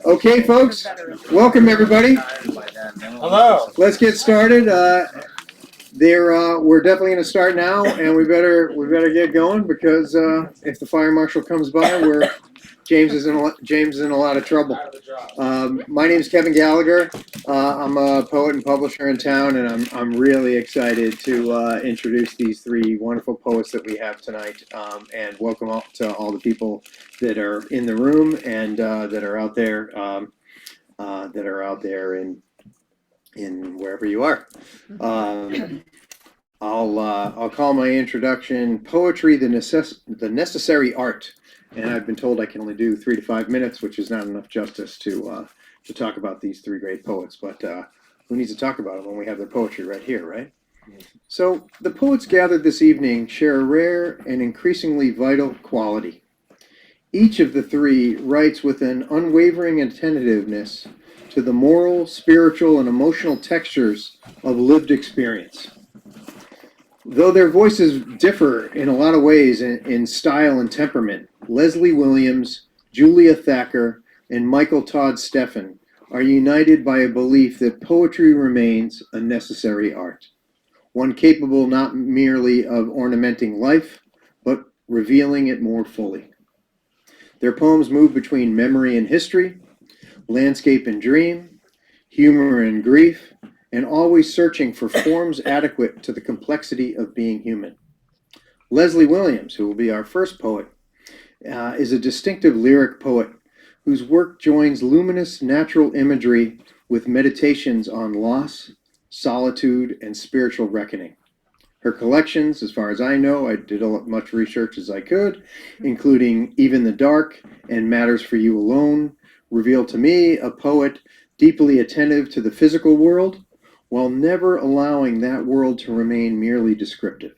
Okay, folks, welcome everybody. Hello. Let's get started. We're definitely going to start now, and we better get going because if the fire marshal comes by, James is in a lot of trouble. My name is Kevin Gallagher. I'm a poet and publisher in town, and I'm really excited to introduce these three wonderful poets that we have tonight, and welcome to all the people that are in the room and that are out there in wherever you are. I'll call my introduction "Poetry: the Necessary Art," and I've been told I can only do 3 to 5 minutes, which is not enough justice to talk about these three great poets. But who needs to talk about them when we have their poetry right here, right? So the poets gathered this evening share a rare and increasingly vital quality. Each of the three writes with an unwavering attentiveness to the moral, spiritual, and emotional textures of lived experience. Though their voices differ in a lot of ways in style and temperament, Leslie Williams, Julia Thacker, and Michael Todd Steffen are united by a belief that poetry remains a necessary art, one capable not merely of ornamenting life, but revealing it more fully. Their poems move between memory and history, landscape and dream, humor and grief, and always searching for forms adequate to the complexity of being human. Leslie Williams, who will be our first poet, is a distinctive lyric poet whose work joins luminous natural imagery with meditations on loss, solitude, and spiritual reckoning. Her collections, as far as I know, I did as much research as I could, including Even the Dark and Matters for You Alone, reveal to me a poet deeply attentive to the physical world, while never allowing that world to remain merely descriptive.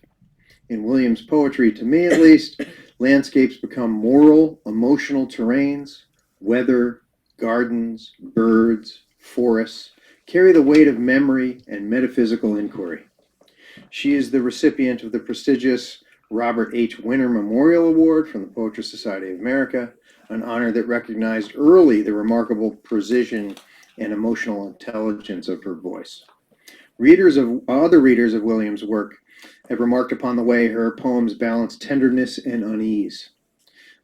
In Williams' poetry, to me at least, landscapes become moral, emotional terrains, weather, gardens, birds, forests, carry the weight of memory and metaphysical inquiry. She is the recipient of the prestigious Robert H. Winter Memorial Award from the Poetry Society of America, an honor that recognized early the remarkable precision and emotional intelligence of her voice. Other readers of Williams' work have remarked upon the way her poems balance tenderness and unease.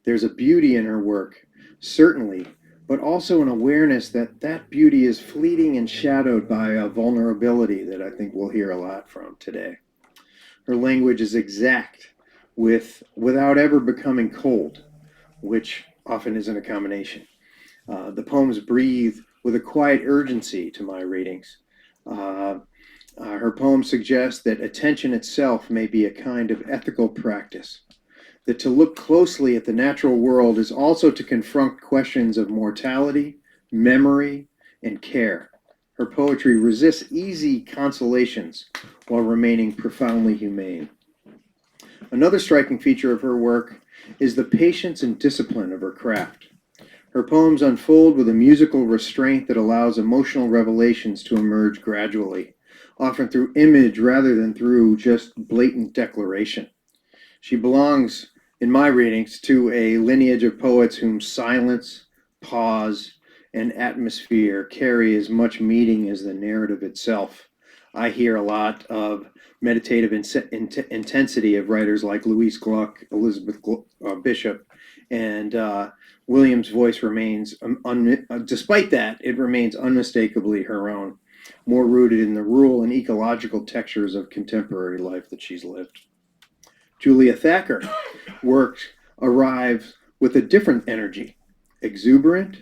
There's a beauty in her work, certainly, but also an awareness that beauty is fleeting and shadowed by a vulnerability that I think we'll hear a lot from today. Her language is exact, without ever becoming cold, which often isn't a combination. The poems breathe with a quiet urgency to my readings. Her poems suggest that attention itself may be a kind of ethical practice, that to look closely at the natural world is also to confront questions of mortality, memory, and care. Her poetry resists easy consolations while remaining profoundly humane. Another striking feature of her work is the patience and discipline of her craft. Her poems unfold with a musical restraint that allows emotional revelations to emerge gradually, often through image rather than through just blatant declaration. She belongs, in my readings, to a lineage of poets whom silence, pause, and atmosphere carry as much meaning as the narrative itself. I hear a lot of meditative intensity of writers like Louise Gluck, Elizabeth Bishop, and Williams' voice remains, despite that, it remains unmistakably her own, more rooted in the rural and ecological textures of contemporary life that she's lived. Julia Thacker arrives with a different energy, exuberant,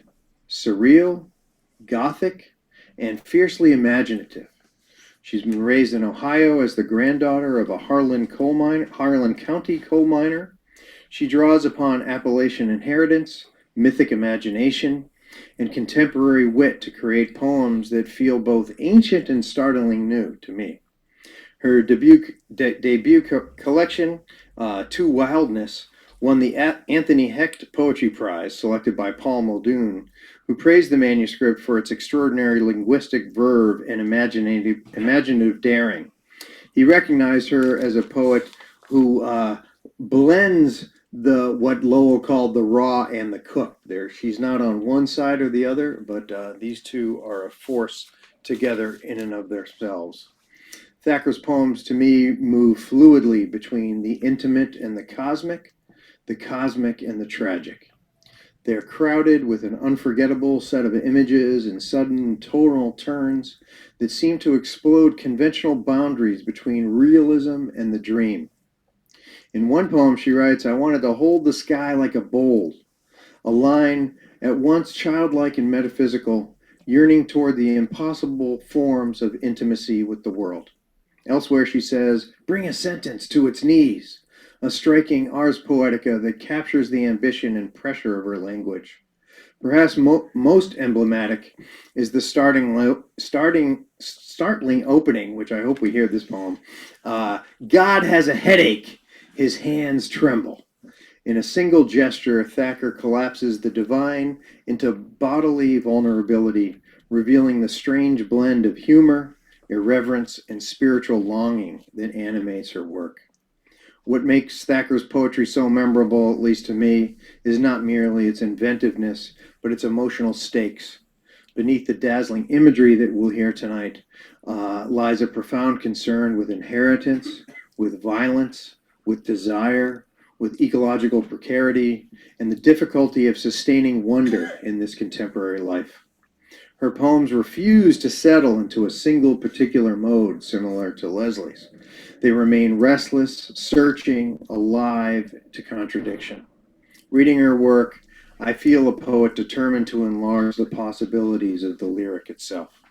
surreal, gothic, and fiercely imaginative. She's been raised in Ohio as the granddaughter of a Harlan County coal miner. She draws upon Appalachian inheritance, mythic imagination, and contemporary wit to create poems that feel both ancient and startlingly new to me. Her debut collection, To Wildness, won the Anthony Hecht Poetry Prize, selected by Paul Muldoon, who praised the manuscript for its extraordinary linguistic verve and imaginative daring. He recognized her as a poet who blends what Lowell called the raw and the cooked. There, she's not on one side or the other, but these two are a force together in and of themselves. Thacker's poems, to me, move fluidly between the intimate and the cosmic and the tragic. They're crowded with an unforgettable set of images and sudden tonal turns that seem to explode conventional boundaries between realism and the dream. In one poem, she writes, "I wanted to hold the sky like a bowl," a line at once childlike and metaphysical, yearning toward the impossible forms of intimacy with the world. Elsewhere, she says, "Bring a sentence to its knees," a striking ars poetica that captures the ambition and pressure of her language. Perhaps most emblematic is the startling opening, which I hope we hear this poem. God has a headache, his hands tremble. In a single gesture, Thacker collapses the divine into bodily vulnerability, revealing the strange blend of humor, irreverence, and spiritual longing that animates her work. What makes Thacker's poetry so memorable, at least to me, is not merely its inventiveness, but its emotional stakes. Beneath the dazzling imagery that we'll hear tonight lies a profound concern with inheritance, with violence, with desire, with ecological precarity, and the difficulty of sustaining wonder in this contemporary life. Her poems refuse to settle into a single particular mode similar to Leslie's. They remain restless, searching, alive to contradiction. Reading her work, I feel a poet determined to enlarge the possibilities of the lyric itself.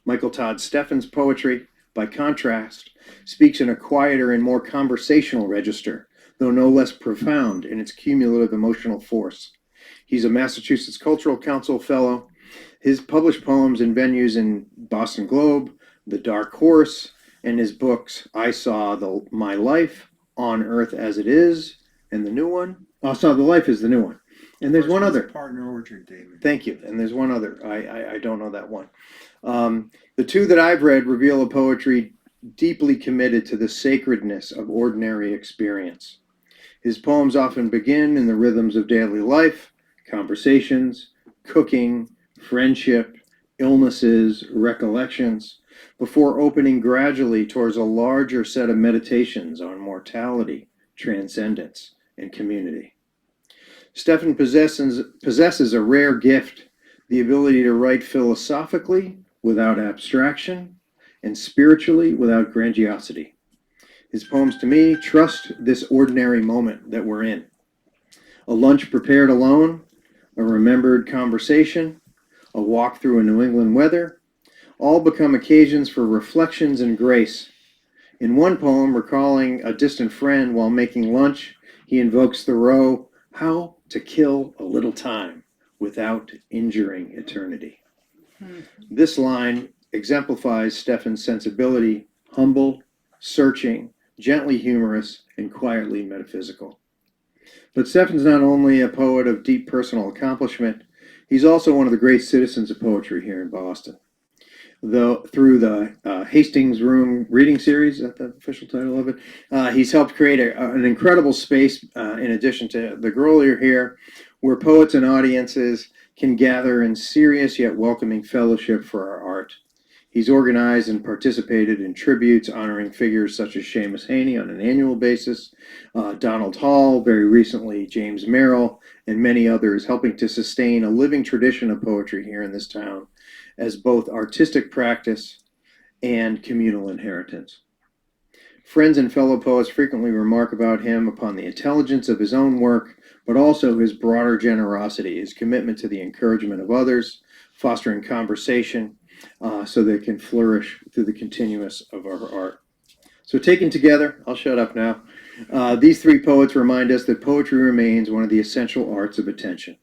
Michael Todd Steffen's poetry, by contrast, speaks in a quieter and more conversational register, though no less profound in its cumulative emotional force. He's a Massachusetts Cultural Council Fellow. His published poems and venues in Boston Globe, The Dark Horse, and his books, I Saw My Life, On Earth as It Is, and the new one, I Saw the Life is the new one. And there's one other. Partner Orchard, David. Thank you. And there's one other. I don't know that one. The two that I've read reveal a poetry deeply committed to the sacredness of ordinary experience. His poems often begin in the rhythms of daily life, conversations, cooking, friendship, illnesses, recollections, before opening gradually towards a larger set of meditations on mortality, transcendence, and community. Steffen possesses a rare gift, the ability to write philosophically without abstraction and spiritually without grandiosity. His poems, to me, trust this ordinary moment that we're in. A lunch prepared alone, a remembered conversation, a walk through a New England weather, all become occasions for reflections and grace. In one poem, recalling a distant friend while making lunch, he invokes Thoreau, "How to kill a little time without injuring eternity." This line exemplifies Steffen's sensibility, humble, searching, gently humorous, and quietly metaphysical. But Steffen's not only a poet of deep personal accomplishment, he's also one of the great citizens of poetry here in Boston. Though through the Hastings Room reading series, is that the official title of it? He's helped create an incredible space, in addition to the Grolier here, where poets and audiences can gather in serious yet welcoming fellowship for our art. He's organized and participated in tributes honoring figures such as Seamus Heaney on an annual basis, Donald Hall, very recently James Merrill, and many others, helping to sustain a living tradition of poetry here in this town as both artistic practice and communal inheritance. Friends and fellow poets frequently remark about him upon the intelligence of his own work, but also his broader generosity, his commitment to the encouragement of others, fostering conversation, so they can flourish through the continuous of our art. So taken together, I'll shut up now. These three poets remind us that poetry remains one of the essential arts of attention.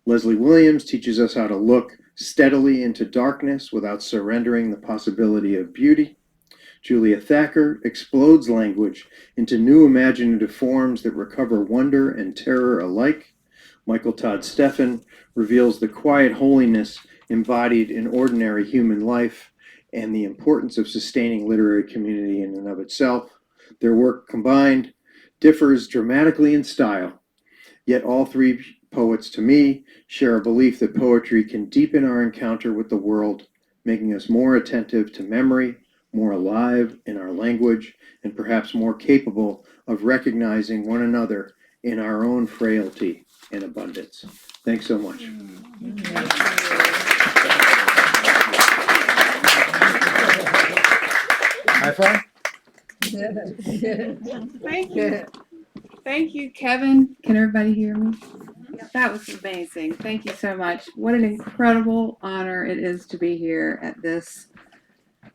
Leslie Williams teaches us how to look steadily into darkness without surrendering the possibility of beauty. Julia Thacker explodes language into new imaginative forms that recover wonder and terror alike. Michael Todd Steffen reveals the quiet holiness embodied in ordinary human life and the importance of sustaining literary community in and of itself. Their work combined differs dramatically in style. Yet all three poets, to me, share a belief that poetry can deepen our encounter with the world, making us more attentive to memory, more alive in our language, and perhaps more capable of recognizing one another in our own frailty and abundance. Thanks so much. High five. Thank you. Thank you, Kevin. Can everybody hear me? That was amazing. Thank you so much. What an incredible honor it is to be here at this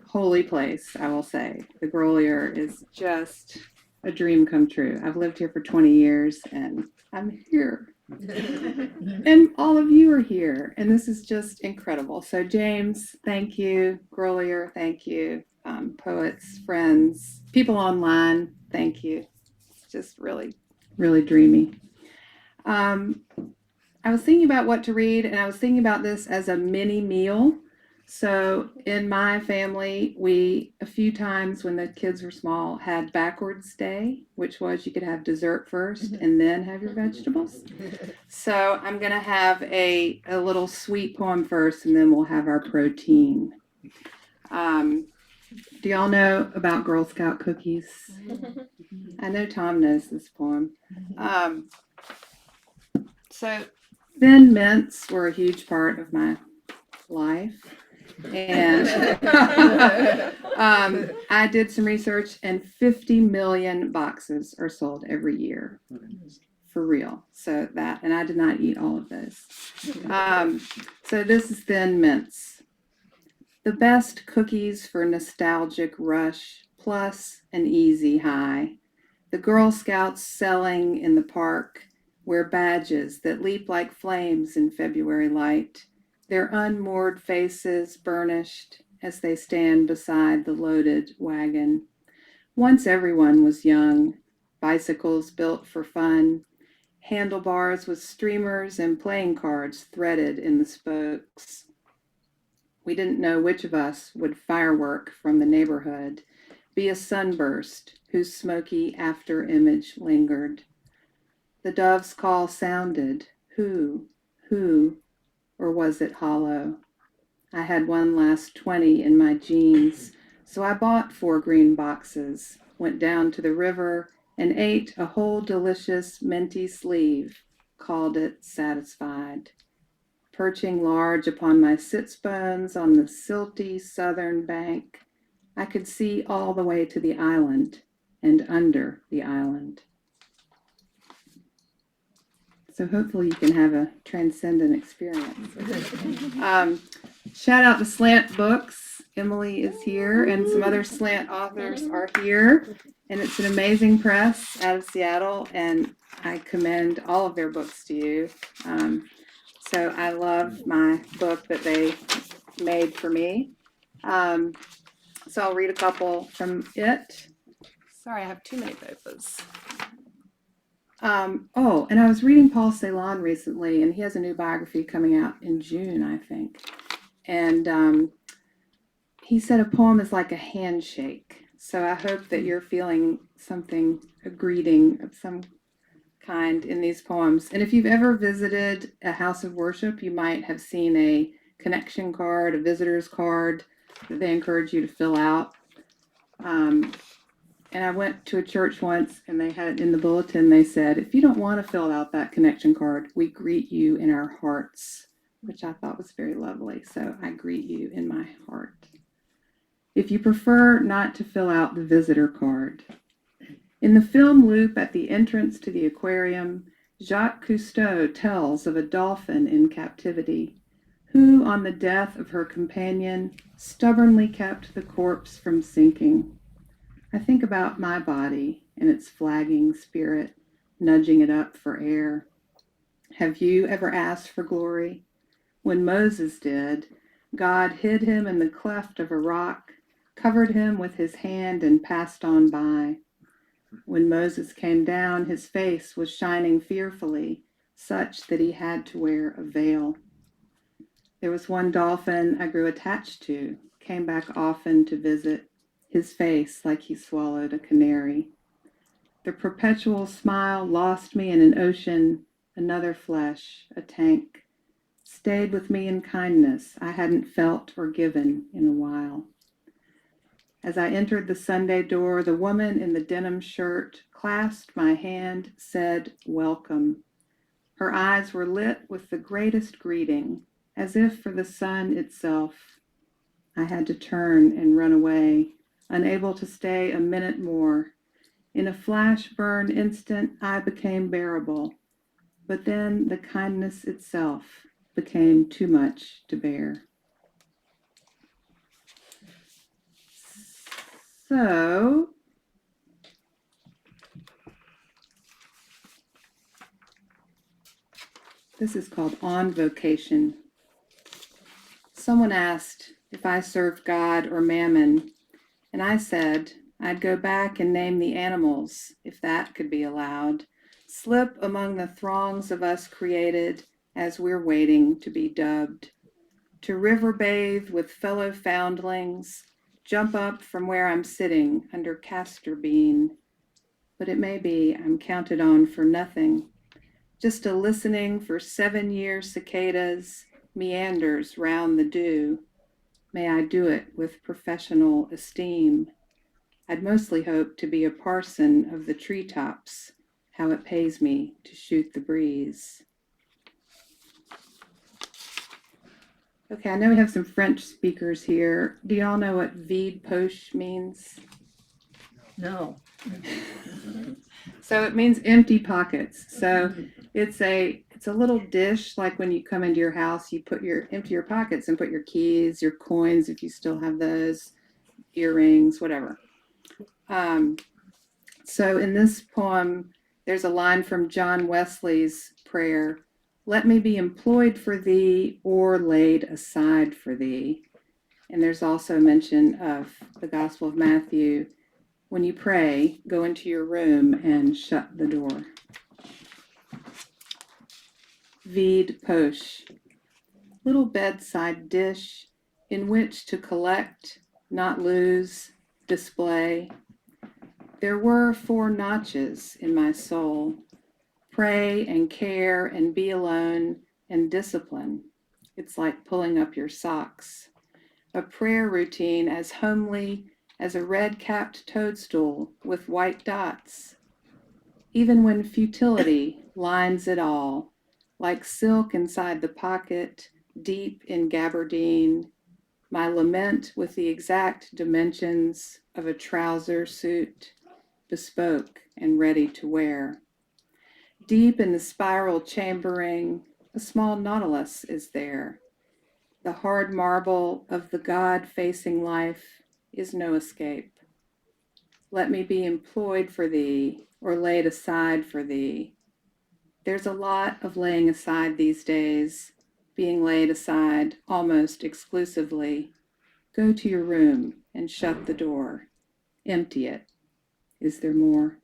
holy place, I will say. The Grolier is just a dream come true. I've lived here for 20 years and I'm here. And all of you are here. And this is just incredible. So James, thank you. Grolier, thank you. Poets, friends, people online, thank you. It's just really, really dreamy. I was thinking about what to read, and I was thinking about this as a mini meal. So in my family, we, a few times when the kids were small, had backwards day, which was you could have dessert first and then have your vegetables. So I'm going to have a little sweet poem first, and then we'll have our protein. Do y'all know about Girl Scout cookies? I know Tom knows this poem. So thin mints were a huge part of my life. And I did some research, and 50 million boxes are sold every year. For real. So that, and I did not eat all of those. So this is thin mints. The best cookies for nostalgic rush, plus an easy high. The Girl Scouts selling in the park wear badges that leap like flames in February light, their unmoored faces burnished as they stand beside the loaded wagon. Once everyone was young, bicycles built for fun, handlebars with streamers and playing cards threaded in the spokes. We didn't know which of us would firework from the neighborhood, be a sunburst whose smoky after image lingered. The dove's call sounded, who, or was it hollow? I had one last 20 in my jeans, so I bought 4 green boxes, went down to the river, and ate a whole delicious minty sleeve, called it satisfied. Perching large upon my sits bones on the silty southern bank, I could see all the way to the island and under the island. So hopefully you can have a transcendent experience. Shout out to Slant Books. Emily is here, and some other Slant authors are here. And it's an amazing press out of Seattle, and I commend all of their books to you. So I love my book that they made for me. So I'll read a couple from it. Sorry, I have too many papers. And I was reading Paul Celan recently, and he has a new biography coming out in June, I think. And he said a poem is like a handshake. So I hope that you're feeling something, a greeting of some kind in these poems. And if you've ever visited a house of worship, you might have seen a connection card, a visitor's card that they encourage you to fill out. And I went to a church once, and they had in the bulletin, they said, if you don't want to fill out that connection card, we greet you in our hearts, which I thought was very lovely. So I greet you in my heart. If you prefer not to fill out the visitor card, in the film loop at the entrance to the aquarium, Jacques Cousteau tells of a dolphin in captivity who, on the death of her companion, stubbornly kept the corpse from sinking. I think about my body and its flagging spirit, nudging it up for air. Have you ever asked for glory? When Moses did, God hid him in the cleft of a rock, covered him with his hand, and passed on by. When Moses came down, his face was shining fearfully, such that he had to wear a veil. There was one dolphin I grew attached to, came back often to visit, his face like he swallowed a canary. The perpetual smile lost me in an ocean, another flesh, a tank. Stayed with me in kindness I hadn't felt or given in a while. As I entered the Sunday door, the woman in the denim shirt clasped my hand, said, "Welcome." Her eyes were lit with the greatest greeting, as if for the sun itself. I had to turn and run away, unable to stay a minute more. In a flash burn instant, I became bearable, but then the kindness itself became too much to bear. So, this is called On Vocation. Someone asked if I served God or Mammon, and I said I'd go back and name the animals, if that could be allowed, slip among the throngs of us created as we're waiting to be dubbed, to river bathe with fellow foundlings, jump up from where I'm sitting under castor bean. But it may be I'm counted on for nothing, just a listening for 7-year cicadas, meanders round the dew. May I do it with professional esteem. I'd mostly hope to be a parson of the treetops, how it pays me to shoot the breeze. Okay, I know we have some French speakers here. Do y'all know what vide poche means? No. So it means empty pockets. So it's a little dish, like when you come into your house, you empty your pockets and put your keys, your coins, if you still have those, earrings, whatever. So in this poem, there's a line from John Wesley's prayer, "Let me be employed for thee or laid aside for thee." And there's also mention of the Gospel of Matthew, when you pray, go into your room and shut the door. Vide poche, little bedside dish in which to collect, not lose, display. There were 4 notches in my soul. Pray and care and be alone and discipline. It's like pulling up your socks. A prayer routine as homely as a red-capped toadstool with white dots. Even when futility lines it all, like silk inside the pocket, deep in gabardine, my lament with the exact dimensions of a trouser suit, bespoke and ready to wear. Deep in the spiral chambering, a small nautilus is there. The hard marble of the God-facing life is no escape. Let me be employed for thee or laid aside for thee. There's a lot of laying aside these days, being laid aside almost exclusively. Go to your room and shut the door. Empty it. Is there more?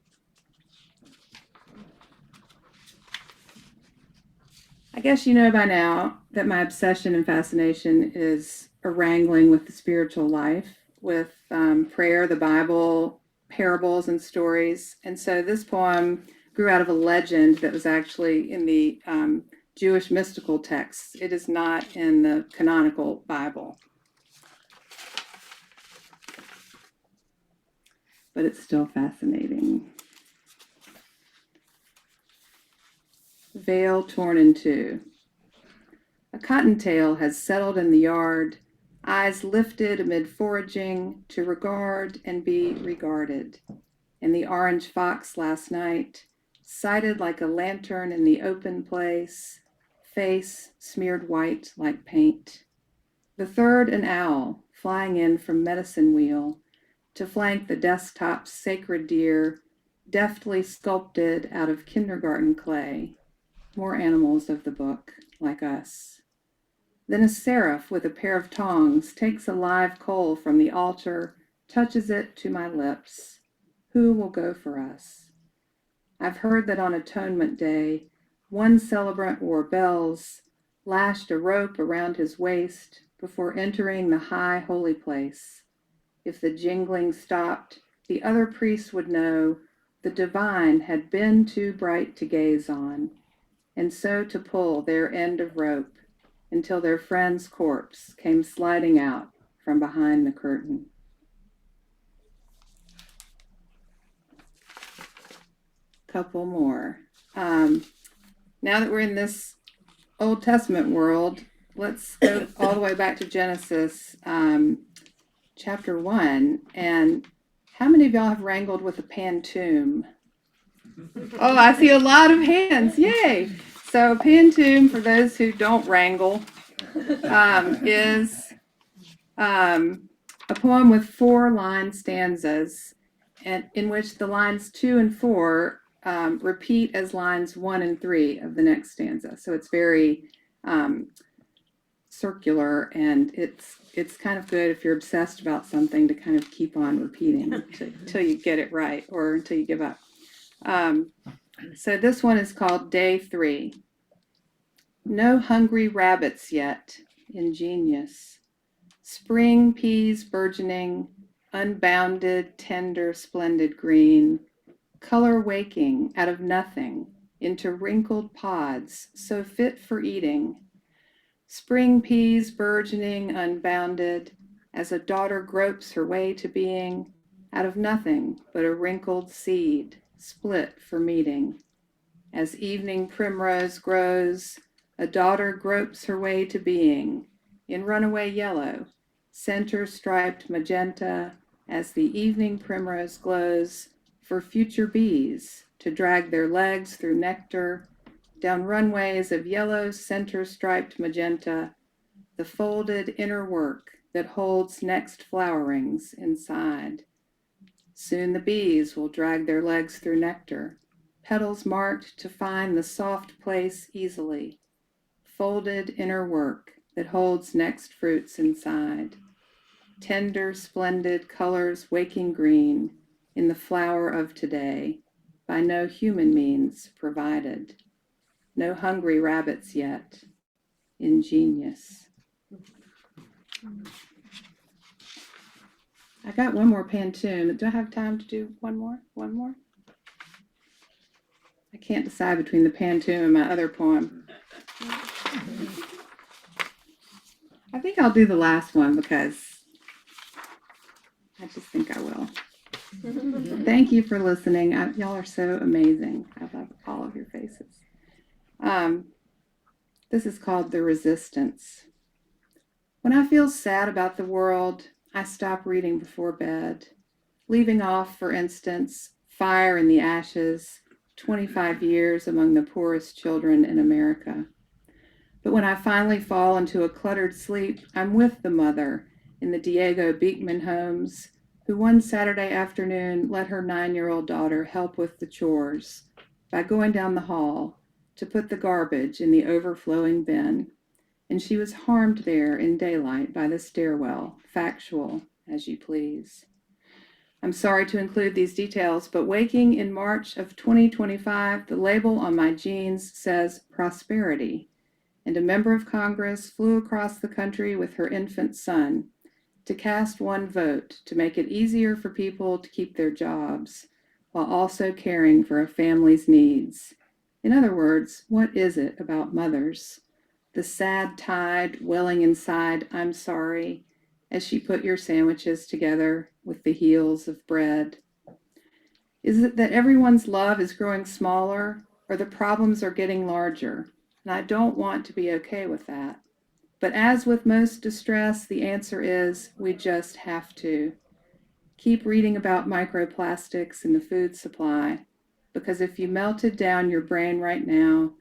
I guess you know by now that my obsession and fascination is a wrangling with the spiritual life, with prayer, the Bible, parables, and stories. And so this poem grew out of a legend that was actually in the Jewish mystical texts. It is not in the canonical Bible. But it's still fascinating. Veil torn in two. A cottontail has settled in the yard, eyes lifted amid foraging to regard and be regarded. And the orange fox last night, sighted like a lantern in the open place, face smeared white like paint. The third an owl, flying in from medicine wheel to flank the desktop's sacred deer, deftly sculpted out of kindergarten clay. More animals of the book, like us. Then a seraph with a pair of tongs takes a live coal from the altar, touches it to my lips. Who will go for us? I've heard that on Atonement Day, one celebrant wore bells, lashed a rope around his waist before entering the high holy place. If the jingling stopped, the other priests would know the divine had been too bright to gaze on, and so to pull their end of rope until their friend's corpse came sliding out from behind the curtain. Couple more. Now that we're in this Old Testament world, let's go all the way back to Genesis chapter 1. And how many of y'all have wrangled with a pantoum? Oh, I see a lot of hands. Yay! So pantoum, for those who don't wrangle, is a poem with 4-line stanzas, and in which the lines 2 and 4 repeat as lines 1 and 3 of the next stanza. So it's very circular, and it's kind of good if you're obsessed about something to kind of keep on repeating until you get it right or until you give up. So this one is called Day 3. No hungry rabbits yet, ingenious. Spring peas burgeoning, unbounded, tender, splendid green. Color waking out of nothing into wrinkled pods so fit for eating. Spring peas burgeoning, unbounded, as a daughter gropes her way to being, out of nothing but a wrinkled seed, split for meeting. As evening primrose grows, a daughter gropes her way to being, in runaway yellow, center striped magenta, as the evening primrose glows, for future bees to drag their legs through nectar, down runways of yellow center striped magenta, the folded inner work that holds next flowerings inside. Soon the bees will drag their legs through nectar, petals marked to find the soft place easily, folded inner work that holds next fruits inside. Tender, splendid colors waking green in the flower of today, by no human means provided. No hungry rabbits yet, ingenious. I got one more pantoum. Do I have time to do one more? One more? I can't decide between the pantoum and my other poem. I think I'll do the last one because I just think I will. Thank you for listening. Y'all are so amazing. I love all of your faces. This is called The Resistance. When I feel sad about the world, I stop reading before bed, leaving off, for instance, Fire in the Ashes, 25 years among the poorest children in America. But when I finally fall into a cluttered sleep, I'm with the mother in the Diego Beekman homes, who one Saturday afternoon let her 9-year-old daughter help with the chores by going down the hall to put the garbage in the overflowing bin, and she was harmed there in daylight by the stairwell, factual as you please. I'm sorry to include these details, but waking in March of 2025, the label on my jeans says prosperity, and a member of Congress flew across the country with her infant son to cast one vote to make it easier for people to keep their jobs while also caring for a family's needs. In other words, what is it about mothers? The sad tide welling inside, I'm sorry, as she put your sandwiches together with the heels of bread. Is it that everyone's love is growing smaller, or the problems are getting larger? And I don't want to be okay with that. But as with most distress, the answer is we just have to. Keep reading about microplastics in the food supply, because if you melted down your brain right now,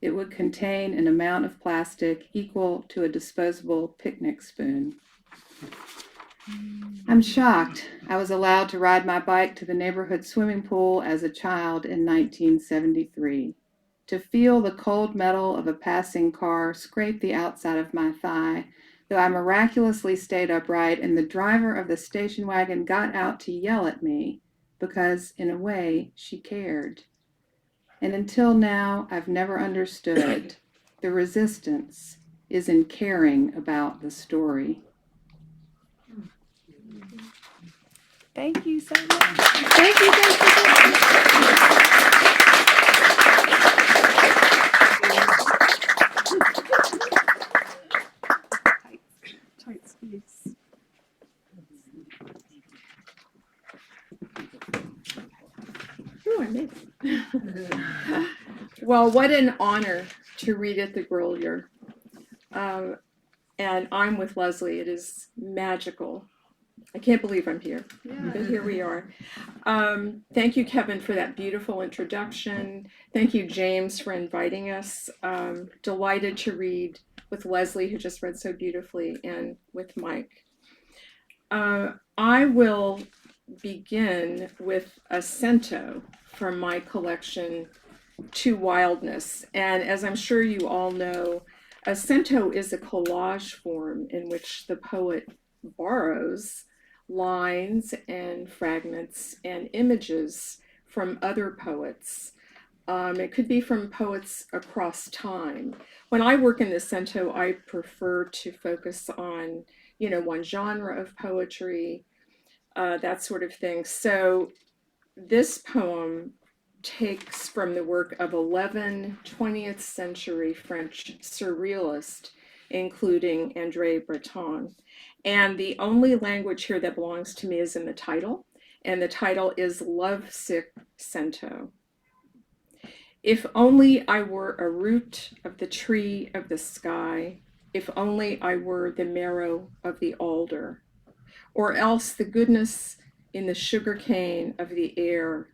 it would contain an amount of plastic equal to a disposable picnic spoon. I'm shocked I was allowed to ride my bike to the neighborhood swimming pool as a child in 1973. To feel the cold metal of a passing car scrape the outside of my thigh, though I miraculously stayed upright and the driver of the station wagon got out to yell at me because, in a way, she cared. And until now, I've never understood the resistance is in caring about the story. Thank you so much. Thank you. Tight squeeze. Oh, I made it. Well, what an honor to read at the Grolier. And I'm with Leslie. It is magical. I can't believe I'm here, but here we are. Thank you, Kevin, for that beautiful introduction. Thank you, James, for inviting us. Delighted to read with Leslie, who just read so beautifully, and with Mike. I will begin with a cento from my collection, To Wildness. And as I'm sure you all know, a cento is a collage form in which the poet borrows lines and fragments and images from other poets. It could be from poets across time. When I work in the cento, I prefer to focus on, one genre of poetry, that sort of thing. So this poem takes from the work of 11 20th century French surrealists, including André Breton. And the only language here that belongs to me is in the title, and the title is Lovesick Cento. If only I were a root of the tree of the sky, if only I were the marrow of the alder, or else the goodness in the sugar cane of the air.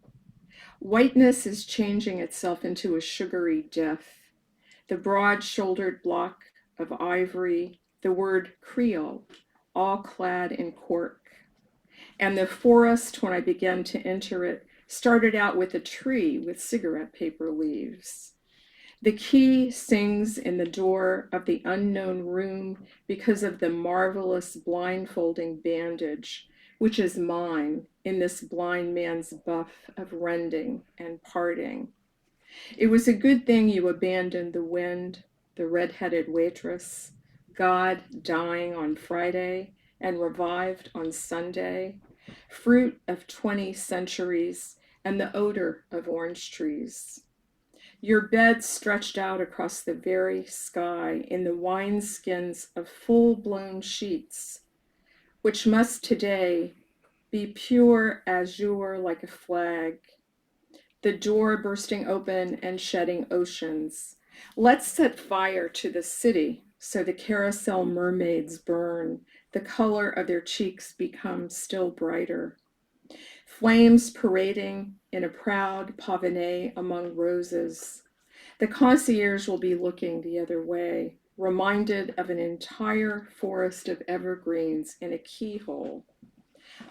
Whiteness is changing itself into a sugary death. The broad-shouldered block of ivory, the word Creole, all clad in cork. And the forest, when I began to enter it, started out with a tree with cigarette paper leaves. The key sings in the door of the unknown room because of the marvelous blindfolding bandage, which is mine in this blind man's buff of rending and parting. It was a good thing you abandoned the wind, the red-headed waitress, God dying on Friday and revived on Sunday, fruit of 20 centuries and the odor of orange trees. Your bed stretched out across the very sky in the wineskins of full-blown sheets, which must today be pure azure like a flag, the door bursting open and shedding oceans. Let's set fire to the city so the carousel mermaids burn, the color of their cheeks becomes still brighter. Flames parading in a proud pavane among roses. The concierge will be looking the other way, reminded of an entire forest of evergreens in a keyhole.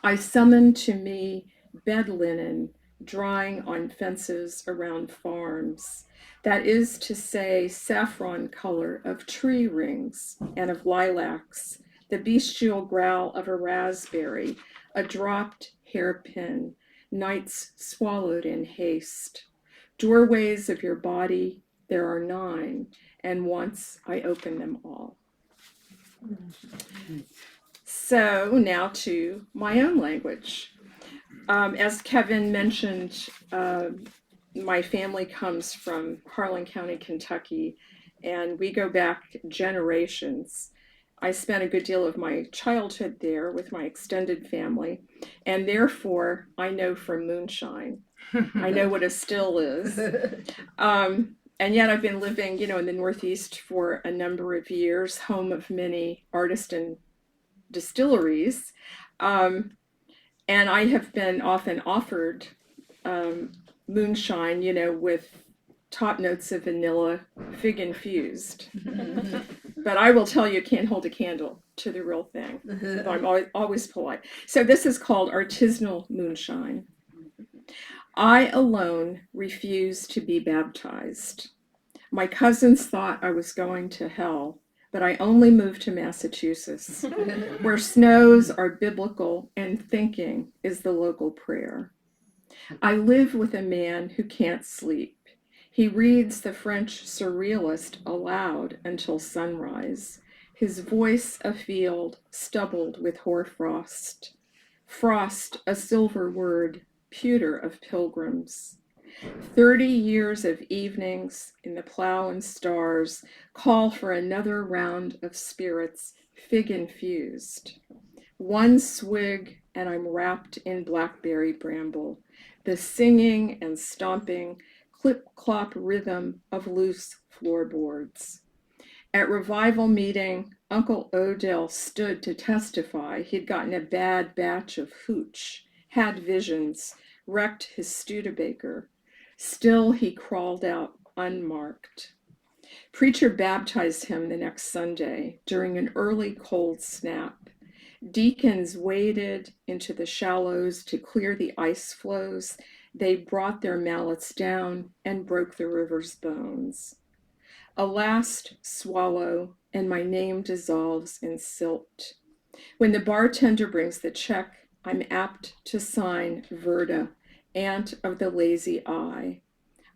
I summon to me bed linen drying on fences around farms. That is to say, saffron color of tree rings and of lilacs, the bestial growl of a raspberry, a dropped hairpin, nights swallowed in haste. Doorways of your body, there are 9, and once I open them all. So now to my own language. As Kevin mentioned, my family comes from Harlan County, Kentucky, and we go back generations. I spent a good deal of my childhood there with my extended family, and therefore I know from moonshine. I know what a still is. And yet I've been living, in the Northeast for a number of years, home of many artisan distilleries. And I have been often offered moonshine, with top notes of vanilla, fig infused. But I will tell you, can't hold a candle to the real thing. I'm always polite. So this is called artisanal moonshine. I alone refuse to be baptized. My cousins thought I was going to hell, but I only moved to Massachusetts, where snows are biblical and thinking is the local prayer. I live with a man who can't sleep. He reads the French surrealist aloud until sunrise, his voice afield, stubbled with hoarfrost. Frost, a silver word, pewter of pilgrims. 30 years of evenings in the plow and stars call for another round of spirits, fig infused. One swig and I'm wrapped in blackberry bramble, the singing and stomping clip-clop rhythm of loose floorboards. At revival meeting, Uncle Odell stood to testify he'd gotten a bad batch of hooch, had visions, wrecked his Studebaker. Still, he crawled out unmarked. Preacher baptized him the next Sunday during an early cold snap. Deacons waded into the shallows to clear the ice flows. They brought their mallets down and broke the river's bones. A last swallow, and my name dissolves in silt. When the bartender brings the check, I'm apt to sign Verda, Aunt of the Lazy Eye.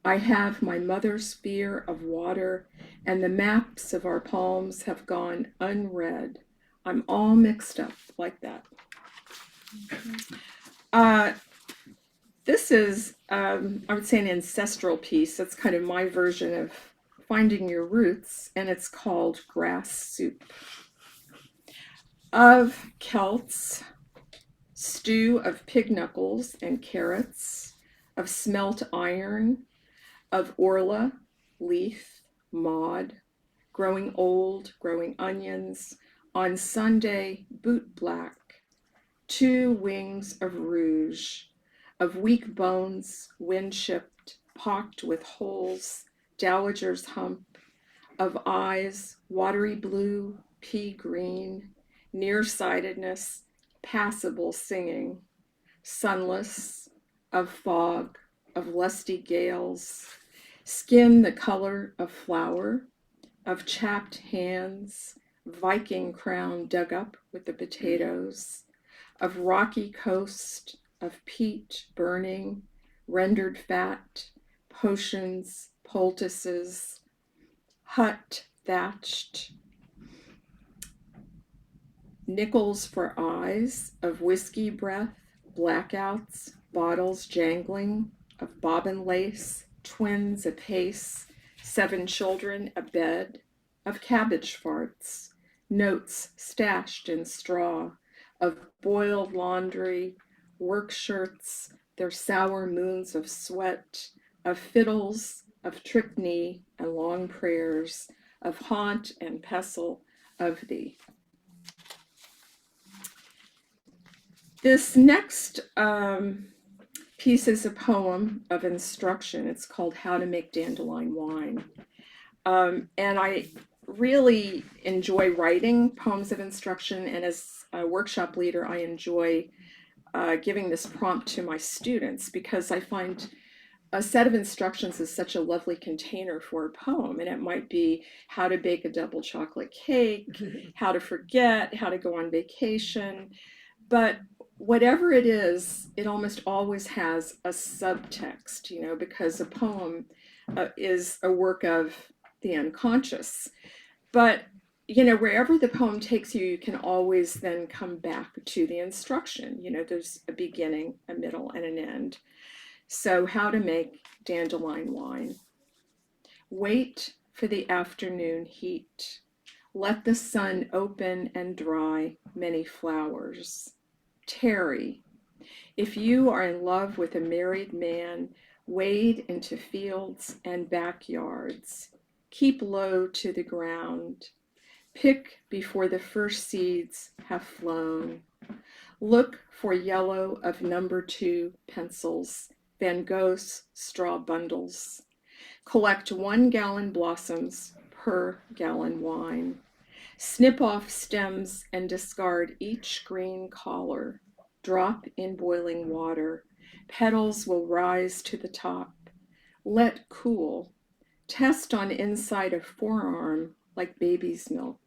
I have my mother's fear of water, and the maps of our palms have gone unread. I'm all mixed up like that. This is, I would say, an ancestral piece. That's kind of my version of finding your roots, and it's called Grass Soup. Of Celts, stew of pig knuckles and carrots, of smelt iron, of orla, leaf, maud, growing old, growing onions, on Sunday, boot black, 2 wings of rouge, of weak bones, wind-chipped, pocked with holes, dowager's hump, of eyes, watery blue, pea green, nearsightedness, passable singing, sunless, of fog, of lusty gales, skin the color of flour, of chapped hands, Viking crown dug up with the potatoes, of rocky coast, of peat burning, rendered fat, potions, poultices, hut thatched, nickels for eyes, of whiskey breath, blackouts, bottles jangling, of bobbin lace, twins apace, 7 children abed, of cabbage farts, notes stashed in straw, of boiled laundry, work shirts, their sour moons of sweat, of fiddles, of trickney and long prayers, of haunt and pestle, of thee. This next piece is a poem of instruction. It's called How to Make Dandelion Wine. And I really enjoy writing poems of instruction, and as a workshop leader, I enjoy giving this prompt to my students because I find a set of instructions is such a lovely container for a poem, and it might be how to bake a double chocolate cake, how to forget, how to go on vacation, but whatever it is, it almost always has a subtext, you know, because a poem is a work of the unconscious. But, you know, wherever the poem takes you, you can always then come back to the instruction. You know, there's a beginning, a middle, and an end. So, how to make dandelion wine. Wait for the afternoon heat. Let the sun open and dry many flowers. Tarry. If you are in love with a married man, wade into fields and backyards. Keep low to the ground. Pick before the first seeds have flown. Look for yellow of number 2 pencils, Van Gogh's straw bundles. Collect 1 gallon blossoms per gallon wine. Snip off stems and discard each green collar. Drop in boiling water. Petals will rise to the top. Let cool. Test on inside of forearm like baby's milk.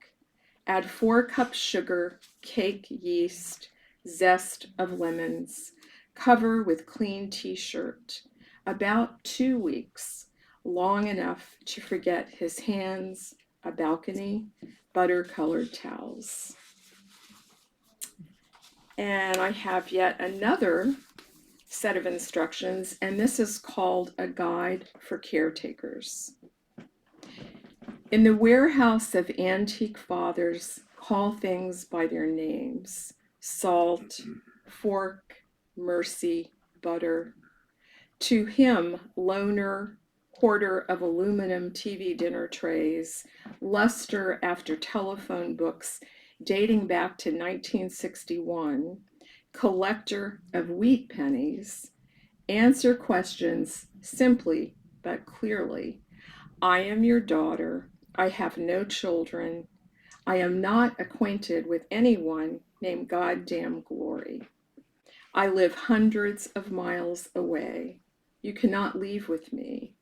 Add 4 cups sugar, cake yeast, zest of lemons. Cover with clean t-shirt. About 2 weeks, long enough to forget his hands, a balcony, butter-colored towels. And I have yet another set of instructions, and this is called A Guide for Caretakers. In the warehouse of antique fathers, call things by their names: salt, fork, mercy, butter. To him, loner, hoarder of aluminum TV dinner trays, luster after telephone books dating back to 1961, collector of wheat pennies, answer questions simply but clearly. I am your daughter. I have no children. I am not acquainted with anyone named Goddamn Glory. I live hundreds of miles away. You cannot leave with me.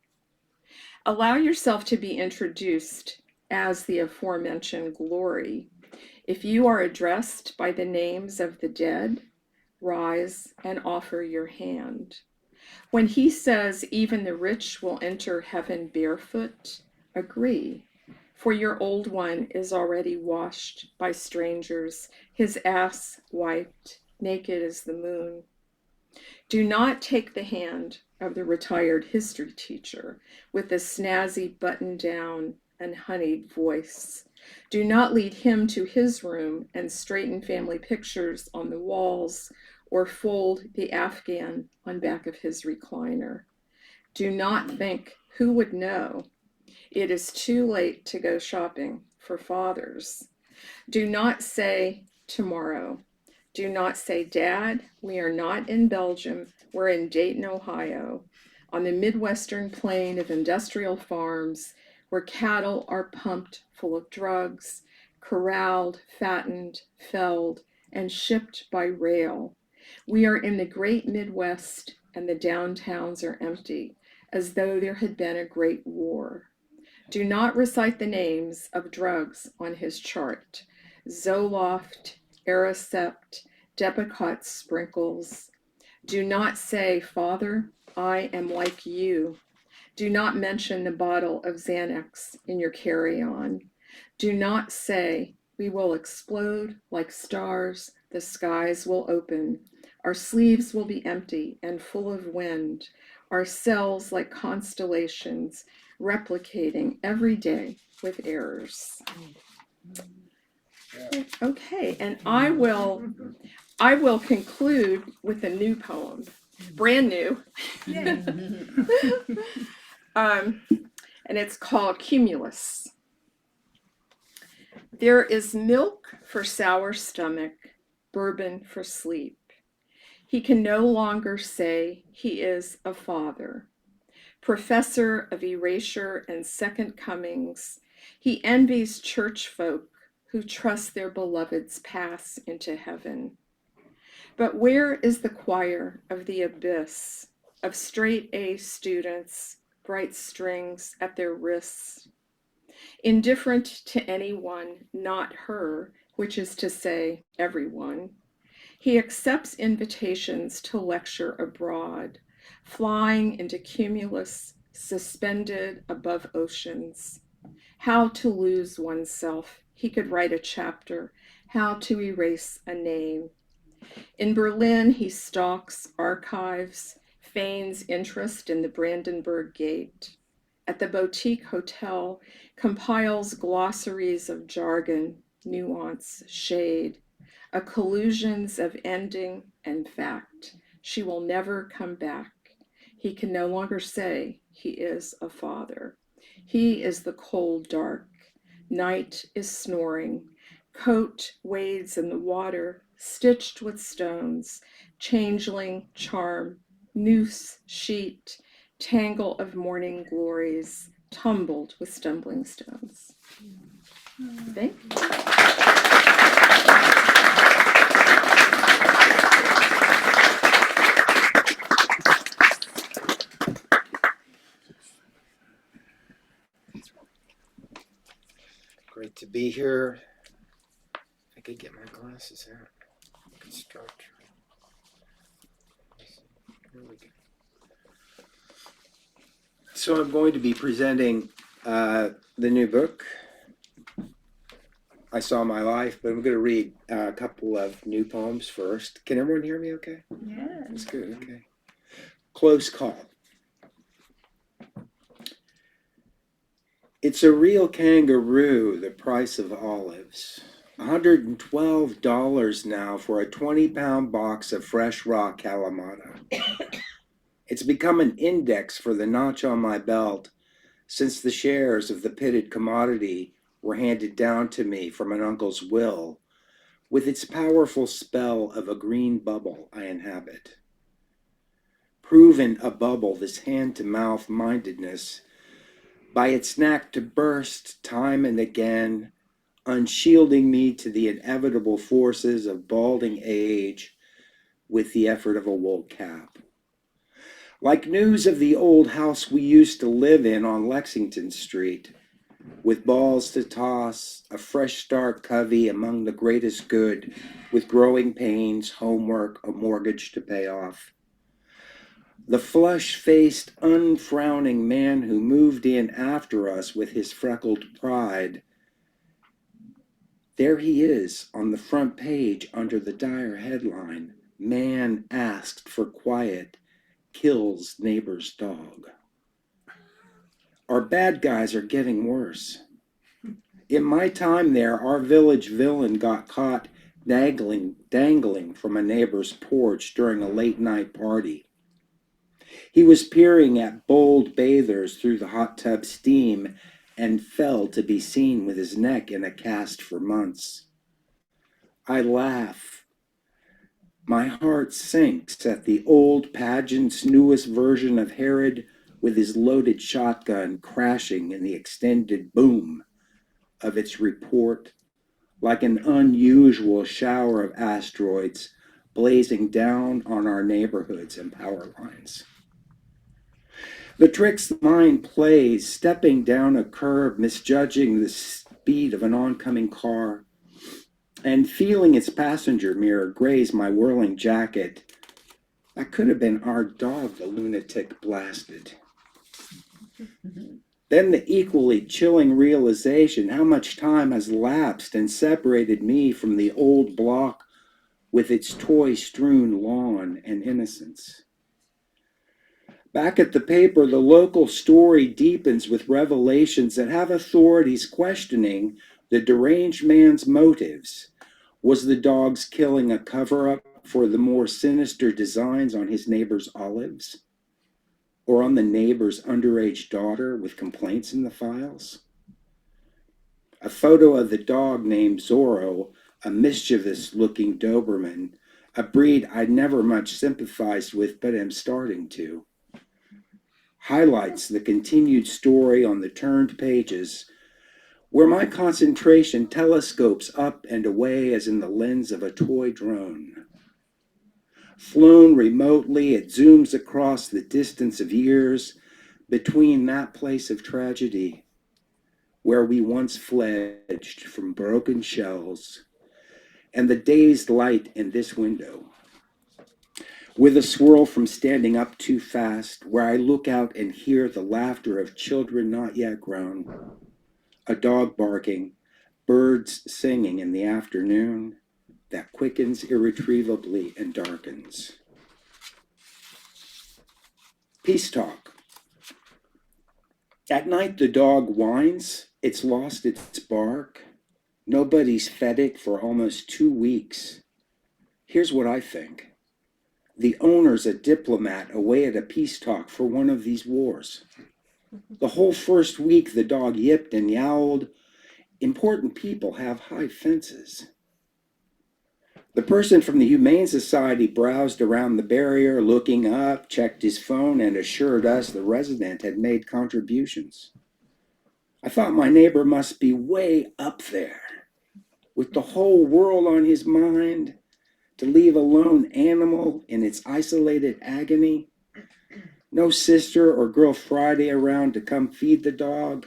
Allow yourself to be introduced as the aforementioned Glory. If you are addressed by the names of the dead, rise and offer your hand. When he says even the rich will enter heaven barefoot, agree, for your old one is already washed by strangers, his ass wiped, naked as the moon. Do not take the hand of the retired history teacher with the snazzy button-down and honeyed voice. Do not lead him to his room and straighten family pictures on the walls or fold the Afghan on back of his recliner. Do not think, who would know? It is too late to go shopping for fathers. Do not say tomorrow. Do not say, Dad, we are not in Belgium, we're in Dayton, Ohio, on the Midwestern plain of industrial farms where cattle are pumped full of drugs, corralled, fattened, felled, and shipped by rail. We are in the great Midwest, and the downtowns are empty, as though there had been a great war. Do not recite the names of drugs on his chart: Zoloft, Aricept, Depakote sprinkles. Do not say, Father, I am like you. Do not mention the bottle of Xanax in your carry-on. Do not say, we will explode like stars, the skies will open, our sleeves will be empty and full of wind, our cells like constellations, replicating every day with errors. Okay, and I will conclude with a new poem, brand new. And it's called Cumulus. There is milk for sour stomach, bourbon for sleep. He can no longer say he is a father. Professor of erasure and second comings, he envies church folk who trust their beloveds pass into heaven. But where is the choir of the abyss, of straight A students, bright strings at their wrists? Indifferent to anyone, not her, which is to say, everyone, he accepts invitations to lecture abroad, flying into cumulus, suspended above oceans. How to lose oneself, he could write a chapter, how to erase a name. In Berlin, he stalks archives, feigns interest in the Brandenburg Gate. At the boutique hotel, compiles glossaries of jargon, nuance, shade, a collusions of ending and fact. She will never come back. He can no longer say he is a father. He is the cold dark. Night is snoring. Coat wades in the water, stitched with stones, changeling, charm, noose, sheet, tangle of morning glories, tumbled with stumbling stones. Thank you. Great to be here. If I could get my glasses out, I could start. Here we go. So I'm going to be presenting the new book. I Saw My Life, but I'm going to read a couple of new poems first. Can everyone hear me okay? Yeah. That's good, okay. Close Call. It's a real kangaroo, the price of olives. $112 now for a 20-pound box of fresh raw Kalamata. It's become an index for the notch on my belt since the shares of the pitted commodity were handed down to me from an uncle's will, with its powerful spell of a green bubble I inhabit. Proven a bubble, this hand-to-mouth mindedness, by its knack to burst time and again, unshielding me to the inevitable forces of balding age with the effort of a wool cap. Like news of the old house we used to live in on Lexington Street, with balls to toss, a fresh start covey among the greatest good, with growing pains, homework, a mortgage to pay off. The flush-faced, unfrowning man who moved in after us with his freckled pride, there he is on the front page under the dire headline, "Man Asked for Quiet, Kills Neighbor's Dog." Our bad guys are getting worse. In my time there, our village villain got caught dangling from a neighbor's porch during a late-night party. He was peering at bold bathers through the hot tub steam and fell to be seen with his neck in a cast for months. I laugh. My heart sinks at the old pageant's newest version of Herod with his loaded shotgun crashing in the extended boom of its report like an unusual shower of asteroids blazing down on our neighborhoods and power lines. The tricks the mind plays, stepping down a curb, misjudging the speed of an oncoming car, and feeling its passenger mirror graze my whirling jacket. That could have been our dog the lunatic blasted. Then the equally chilling realization how much time has lapsed and separated me from the old block with its toy-strewn lawn and innocence. Back at the paper, the local story deepens with revelations that have authorities questioning the deranged man's motives. Was the dog's killing a cover-up for the more sinister designs on his neighbor's olives? Or on the neighbor's underage daughter with complaints in the files? A photo of the dog named Zorro, a mischievous-looking Doberman, a breed I never much sympathized with but am starting to, highlights the continued story on the turned pages, where my concentration telescopes up and away as in the lens of a toy drone. Flown remotely, it zooms across the distance of years between that place of tragedy where we once fledged from broken shells and the dazed light in this window. With a swirl from standing up too fast, where I look out and hear the laughter of children not yet grown, a dog barking, birds singing in the afternoon that quickens irretrievably and darkens. Peace talk. At night the dog whines, it's lost its bark. Nobody's fed it for almost 2 weeks. Here's what I think. The owner's a diplomat away at a peace talk for one of these wars. The whole first week the dog yipped and yowled. Important people have high fences. The person from the Humane Society browsed around the barrier, looking up, checked his phone, and assured us the resident had made contributions. I thought my neighbor must be way up there, with the whole world on his mind, to leave a lone animal in its isolated agony. No sister or girl Friday around to come feed the dog.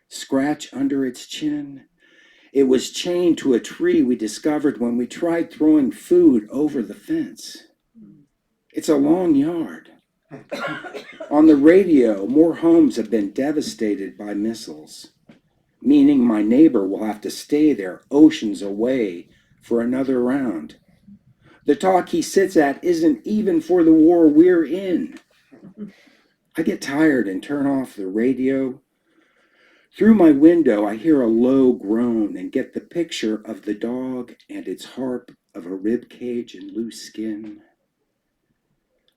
Scratch under its chin. It was chained to a tree we discovered when we tried throwing food over the fence. It's a long yard. On the radio, more homes have been devastated by missiles. meaning my neighbor will have to stay there oceans away for another round. The talk he sits at isn't even for the war we're in. I get tired and turn off the radio. Through my window, I hear a low groan and get the picture of the dog and its harp of a rib cage and loose skin.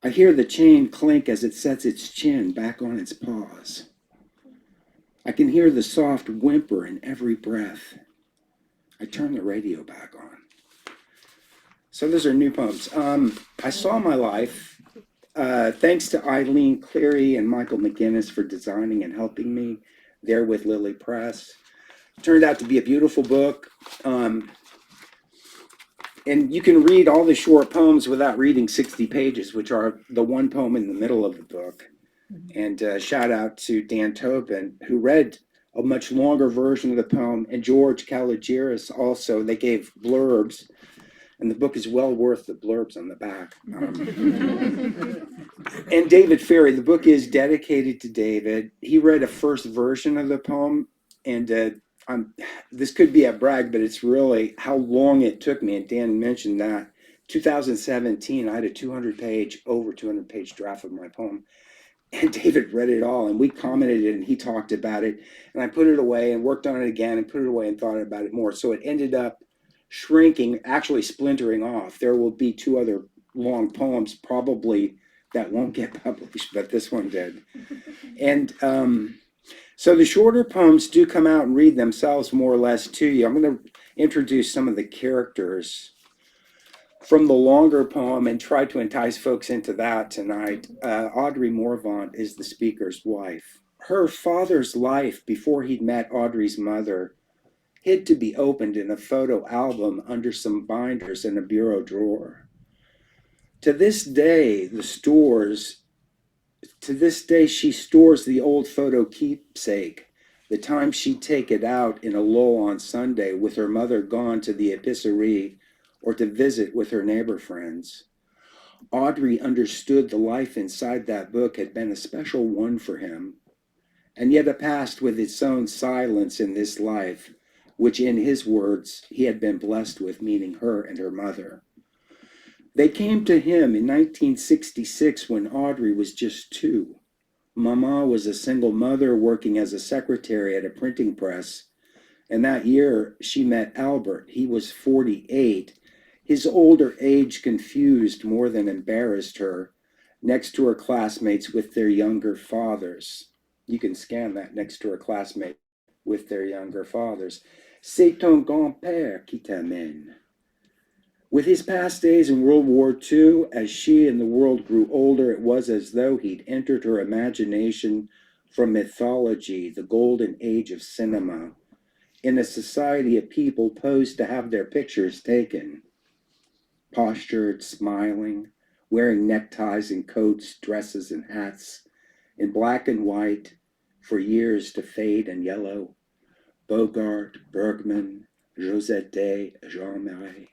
I hear the chain clink as it sets its chin back on its paws. I can hear the soft whimper in every breath. I turn the radio back on. So those are new poems. I Saw My Life. Thanks to Eileen Cleary and Michael McGinnis for designing and helping me there with Lily Press. Turned out to be a beautiful book. And you can read all the short poems without reading 60 pages, which are the one poem in the middle of the book. And shout out to Dan Tobin, who read a much longer version of the poem, and George Kalogiris also. They gave blurbs, and the book is well worth the blurbs on the back. And David Ferry, the book is dedicated to David. He read a first version of the poem, and this could be a brag, but it's really how long it took me. And Dan mentioned that 2017, I had a over 200 page draft of my poem. And David read it all, and we commented it, and he talked about it. And I put it away and worked on it again and put it away and thought about it more. So it ended up shrinking, actually splintering off. There will be 2 other long poems probably that won't get published, but this one did. And so the shorter poems do come out and read themselves more or less to you. I'm going to introduce some of the characters from the longer poem and try to entice folks into that tonight. Audrey Morvant is the speaker's wife. Her father's life before he'd met Audrey's mother hid to be opened in a photo album under some binders in a bureau drawer. To this day, she stores the old photo keepsake, the time she'd take it out in a lull on Sunday with her mother gone to the epicerie or to visit with her neighbor friends. Audrey understood the life inside that book had been a special one for him, and yet a past with its own silence in this life, which in his words, he had been blessed with, meaning her and her mother. They came to him in 1966 when Audrey was just 2. Mama was a single mother working as a secretary at a printing press, and that year she met Albert. He was 48. His older age confused more than embarrassed her, next to her classmates with their younger fathers. You can scan that, next to her classmate with their younger fathers. C'est ton grand-père qui t'amène. With his past days in World War II, as she and the world grew older, it was as though he'd entered her imagination from mythology, the golden age of cinema, in a society of people posed to have their pictures taken. Postured, smiling, wearing neckties and coats, dresses and hats, in black and white, for years to fade and yellow. Bogart, Bergman, Josette Day, Jean-Marie.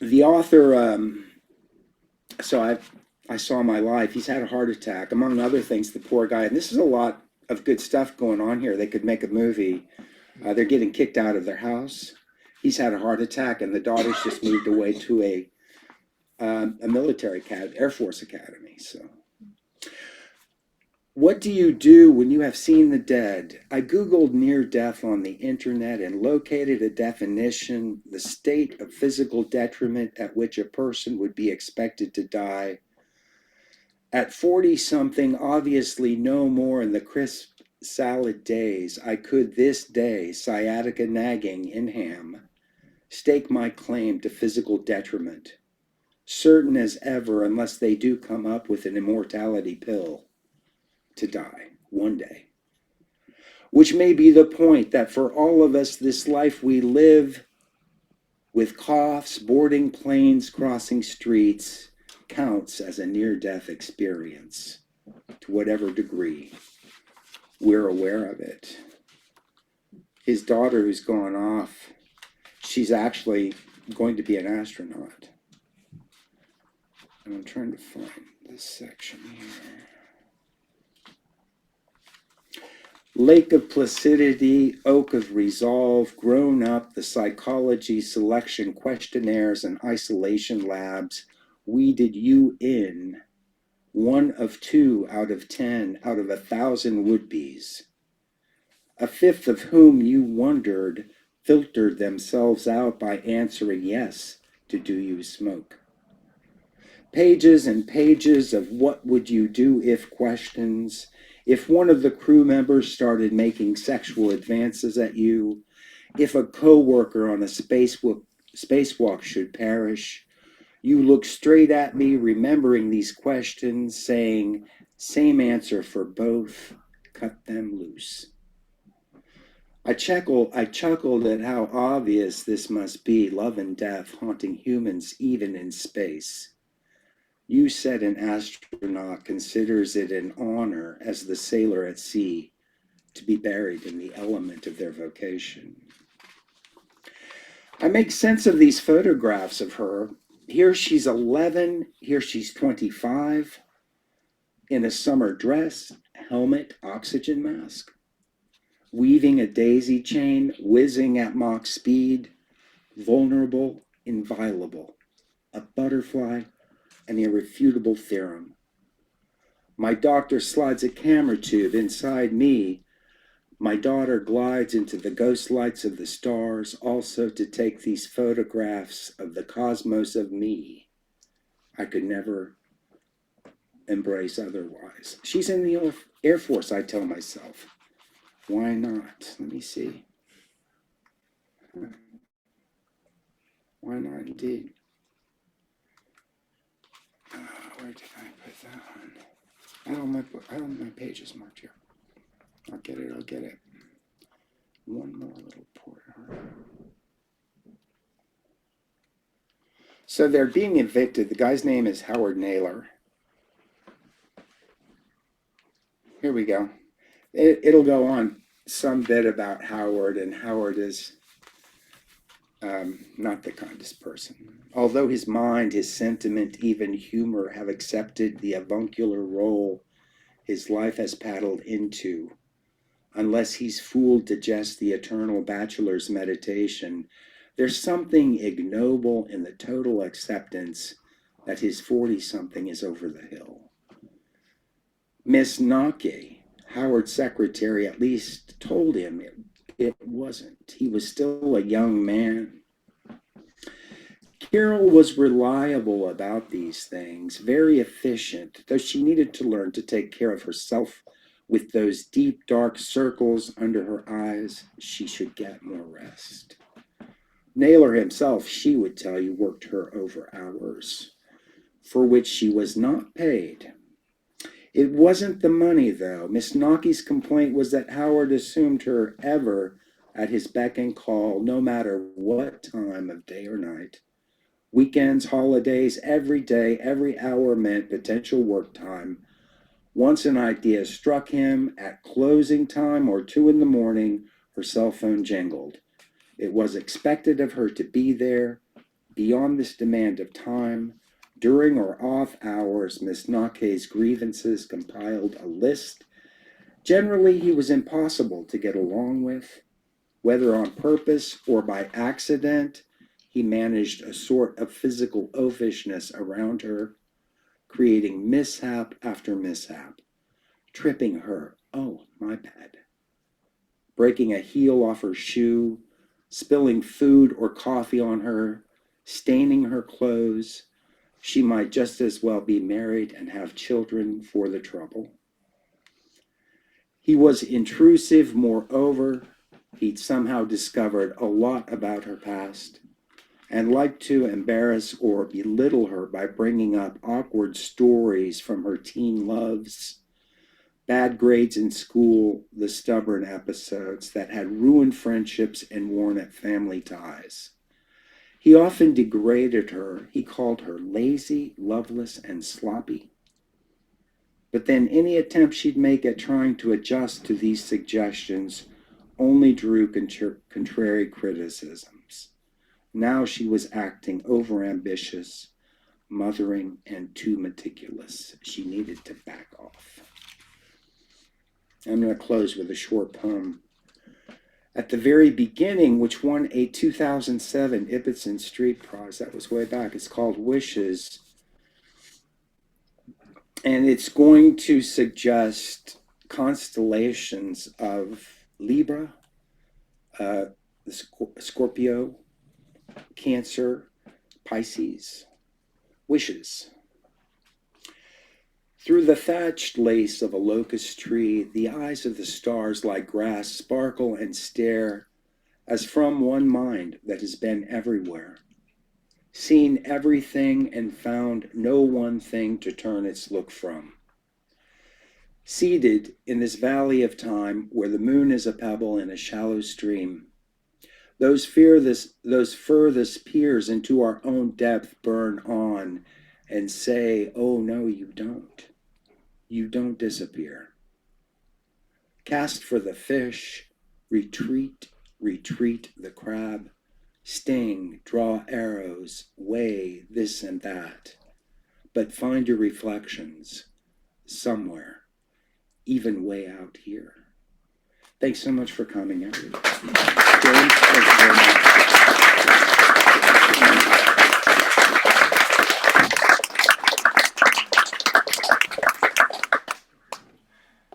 The author, I Saw My Life, he's had a heart attack, among other things, the poor guy. And this is a lot of good stuff going on here. They could make a movie. They're getting kicked out of their house. He's had a heart attack, and the daughter's just moved away to a military academy, Air Force academy. So, what do you do when you have seen the dead? I Googled near death on the internet and located a definition: the state of physical detriment at which a person would be expected to die. At 40-something, obviously no more in the crisp salad days, I could this day, sciatica nagging in ham, stake my claim to physical detriment, certain as ever, unless they do come up with an immortality pill, to die one day. Which may be the point, that for all of us, this life we live with coughs, boarding planes, crossing streets, counts as a near-death experience, to whatever degree we're aware of it. His daughter, who's gone off, she's actually going to be an astronaut. And I'm trying to find this section here. Lake of placidity, oak of resolve, grown up, the psychology selection questionnaires and isolation labs weeded you in, one of 2 out of 10 out of 1,000 would-bes, a fifth of whom you wondered filtered themselves out by answering yes to do you smoke. Pages and pages of what would you do if questions. If one of the crew members started making sexual advances at you, if a coworker on a spacewalk should perish, you look straight at me, remembering these questions, saying, same answer for both, cut them loose. I chuckled at how obvious this must be, love and death haunting humans even in space. You said an astronaut considers it an honor as the sailor at sea to be buried in the element of their vocation. I make sense of these photographs of her. Here she's 11, here she's 25, in a summer dress, helmet, oxygen mask, weaving a daisy chain, whizzing at Mach speed, vulnerable, inviolable, a butterfly, an irrefutable theorem. My doctor slides a camera tube inside me. My daughter glides into the ghost lights of the stars, also to take these photographs of the cosmos of me. I could never embrace otherwise. She's in the Air Force, I tell myself. Why not? Let me see. Why not indeed? Where did I put that on? I don't have my pages marked here. I'll get it. One more little port. So they're being evicted. The guy's name is Howard Naylor. Here we go. It'll go on some bit about Howard, and Howard is not the kindest person. Although his mind, his sentiment, even humor have accepted the avuncular role his life has paddled into, unless he's fooled to jest the eternal bachelor's meditation, there's something ignoble in the total acceptance that his 40-something is over the hill. Miss Nake, Howard's secretary, at least told him it wasn't. He was still a young man. Carol was reliable about these things, very efficient, though she needed to learn to take care of herself with those deep, dark circles under her eyes. She should get more rest. Naylor himself, she would tell you, worked her over hours, for which she was not paid. It wasn't the money, though. Miss Nake's complaint was that Howard assumed her ever at his beck and call, no matter what time of day or night. Weekends, holidays, every day, every hour meant potential work time. Once an idea struck him, at closing time or 2 in the morning, her cell phone jingled. It was expected of her to be there. Beyond this demand of time, during or off hours, Miss Nake's grievances compiled a list. Generally, he was impossible to get along with. Whether on purpose or by accident, he managed a sort of physical oafishness around her, creating mishap after mishap, tripping her, oh, my bad, breaking a heel off her shoe, spilling food or coffee on her, staining her clothes. She might just as well be married and have children for the trouble. He was intrusive, moreover. He'd somehow discovered a lot about her past and liked to embarrass or belittle her by bringing up awkward stories from her teen loves, bad grades in school, the stubborn episodes that had ruined friendships and worn at family ties. He often degraded her. He called her lazy, loveless, and sloppy. But then any attempt she'd make at trying to adjust to these suggestions only drew contrary criticisms. Now she was acting overambitious, mothering, and too meticulous. She needed to back off. I'm going to close with a short poem. At the very beginning, which won a 2007 Ibbotson Street Prize, that was way back, it's called Wishes. And it's going to suggest constellations of Libra, Scorpio, Cancer, Pisces. Wishes. Through the thatched lace of a locust tree, the eyes of the stars like grass sparkle and stare as from one mind that has been everywhere, seen everything and found no one thing to turn its look from. Seated in this valley of time where the moon is a pebble in a shallow stream, those furthest peers into our own depth burn on and say, oh no, you don't. You don't disappear. Cast for the fish, retreat, retreat the crab, sting, draw arrows, weigh this and that, but find your reflections somewhere, even way out here. Thanks so much for coming, everybody. James, thank you very much.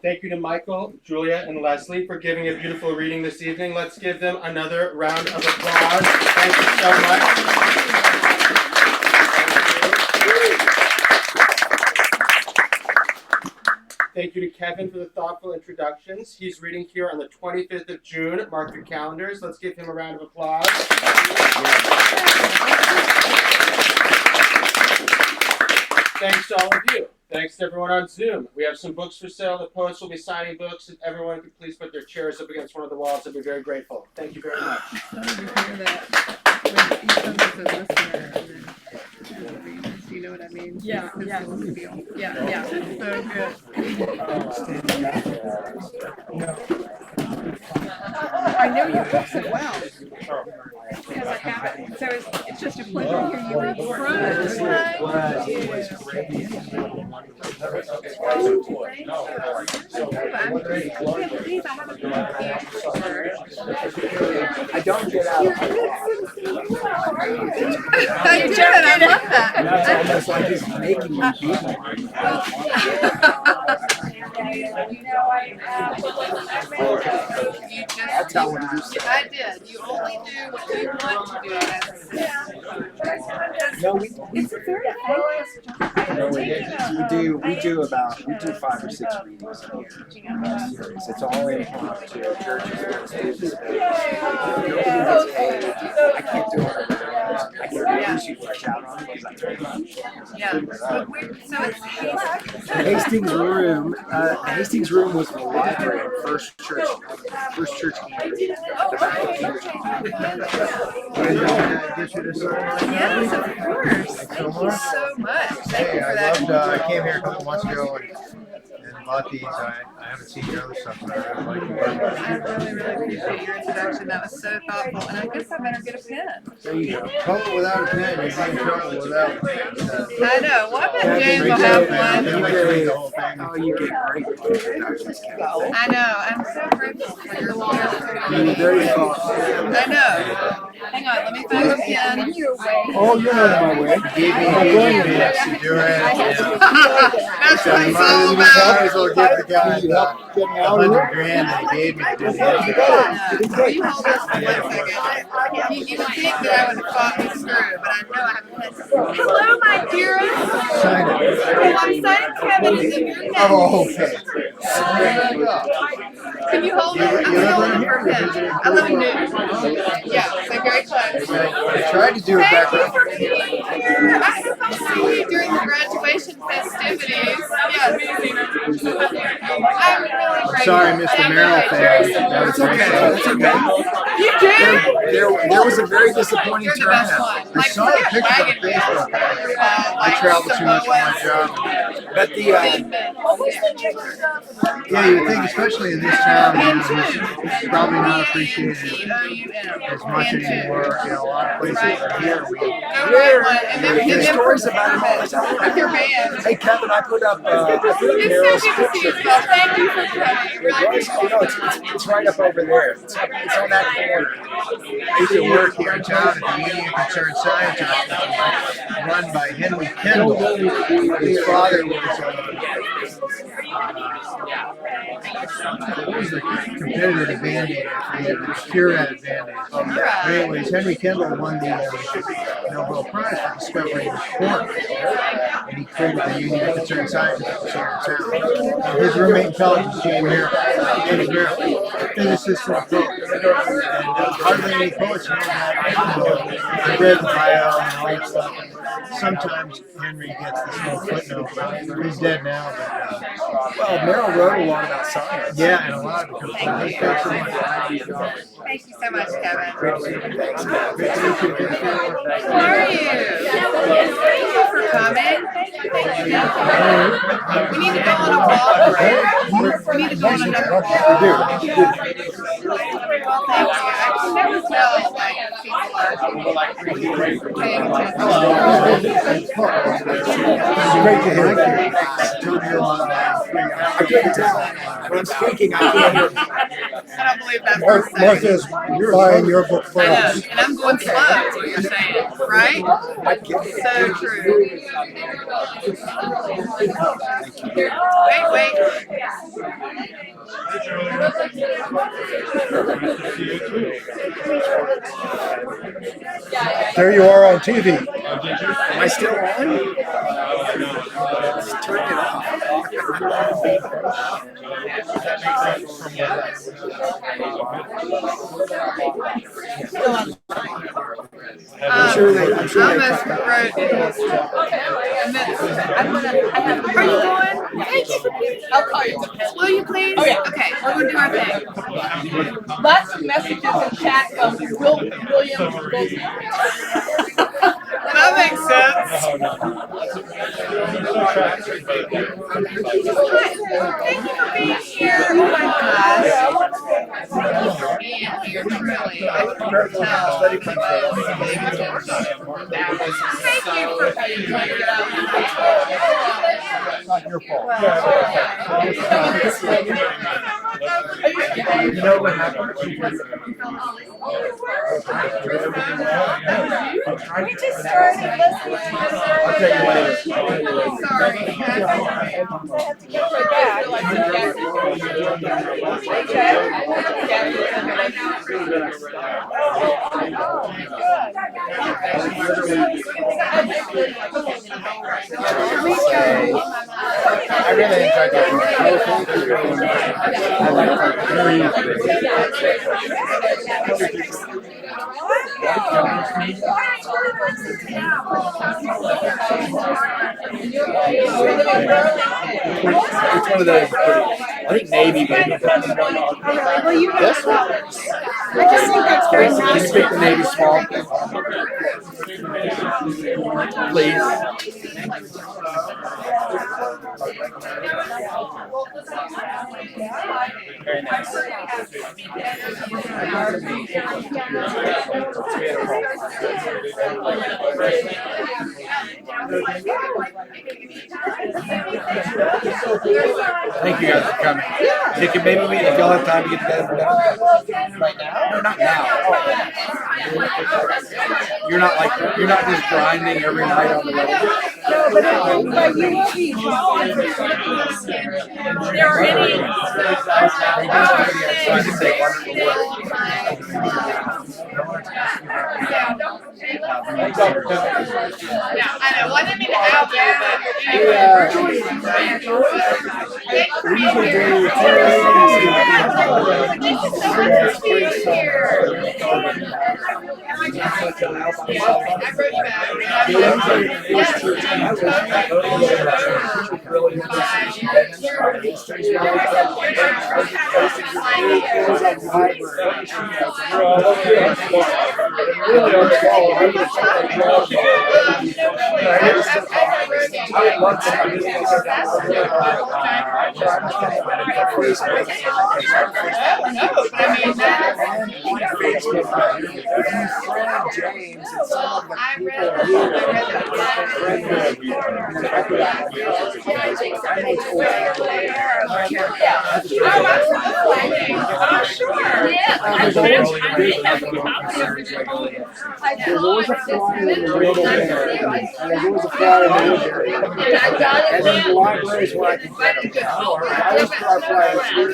Thank you to Michael, Julia, and Leslie for giving a beautiful reading this evening. Let's give them another round of applause. Thank you so much. Thank you to Kevin for the thoughtful introductions. He's reading here on the 25th of June. Mark your calendars. Let's give him a round of applause. Thanks to all of you. Thanks to everyone on Zoom. We have some books for sale. The poets will be signing books. If everyone could please put their chairs up against one of the walls, I'd be very grateful. Thank you very much. You know what I mean? Yeah, yeah. Yeah. I know your books as well. Because I have it. So it's just a pleasure to hear you read your books. I don't get out. I did. I love that. That's almost like he's making me beat That's how when you say I did. You only do what you want to do. no, It's a very thankless job. we do 5 or 6 readings a year. It's all impromptu. Churches, I can't do it. I can't usually flesh out on it. Yeah. So it's Hastings Room. Hastings Room was the library at First Church Community. The back of Church Yes, of course. Thank you so much. Thank you for that. I came here a couple months ago and bought these. I haven't seen your other stuff, but I really like your work. I really appreciate your introduction. That was so thoughtful. And I guess I better get a pen. There you go. Trouble without a pen, you're in trouble without. I know. Well, I bet James will have one. Oh, you get great introductions, Kevin. I know. I'm so grateful for your You're very thoughtful. I know. Hang on. Let me find a pen. Oh, you're on my way. Gave me 18 minutes to do it. That's what it's all Might about. as well give the guy $100,000 that he gave me to do this. Will you hold this for 1 second? You would think that I would have fought this through, but I know I haven't had to. Hello, my dearest. Sign it. Well, I'm signing Kevin's in your pen. Oh, okay. Can you hold it? I'm holding for a pen. I live in Newton. Yeah, so very close. I tried to do it Thank back you for being here. I hope I'll see you during the graduation festivities. Yes. I'm really grateful. Sorry, Mr. Merrill fan. That's okay. That's okay. You did? There was a very disappointing You're the best turnout. one. I saw the picture on Facebook. I travel too much for my job. But the Yeah, you would think, especially in this town, it's probably not appreciated as much anymore. You know, a lot of places are here. there's stories about it all the time. With your band. Hey Kevin, I put up It's so good to see you, Phil. Thank you for coming. Really It's right up over there. It's on that corner. I used to work here in town at the Union of Concerned Scientists, run by Henry Kendall. His father was a competitor to Band-Aid. Curad Band-Aid. Anyways, Henry Kendall won the Nobel Prize for discovering quark. And he created the Union of Concerned Scientists here in town. His roommate in college was James Merrill, physicist and poet. And hardly any poets know that. I read the bio and all that stuff. Sometimes Henry gets this little footnote. He's dead now, but Well, Merrill wrote a lot about science. yeah, and a lot of people. Thank you so much, Kevin. How are you? Thank you for coming. We need to go on a walk, right? We need to go on another walk. Well, thank you. I can never tell like people are paying It's great to hear you. I couldn't tell. When I'm speaking, I can't hear. I don't believe that's what you're saying. Martha's buying your book for I know, us. and I'm going slow, is what you're saying, right? So true. Wait. There you are on TV. Am I still on? Let's turn it off. I'm sure they almost wrote Are you going? Thank you for being here. I'll call you. Will you please? Oh, yeah. Okay, we're going to do our thing. Lots of messages in chat from William. That makes sense. Thank you for being here. Oh my gosh. Thank you for being here, truly. I can tell. Thank you for being here. Not your fault. You know what happened? We just started listening. I'll tell you later. Sorry. I have to get right back. I really enjoyed that. Which one of those? I think Navy, maybe. Well, you This one? I just think that's very Can you nice. speak the Navy small? Please. Very nice. Thank you guys for coming. Maybe if y'all have time to get together for dinner. Right now? No, not now. You're not just grinding every night on the road. No, but you will be. There are any. Yeah, I know. Well, I didn't mean to out there, but thank you for being here. Thank you so much for being here. I wrote you back. James and some of the I read people that. here. There's always a flyer in the middle there, and there's always a flyer in the Woodbury. And then the library is where I can get them. I always put our flyers here.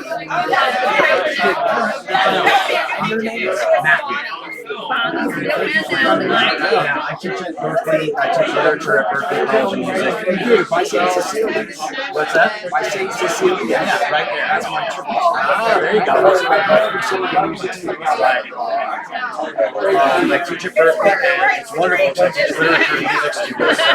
Your name is Yeah, I teach at Berkeley. I teach literature at Berkeley College of Music. by St. Cecilia. What's that? By St. Cecilia. Yeah, right there. That's my church. Ah, there you go. I teach at Berkeley, and it's wonderful to teach literature and music students. So,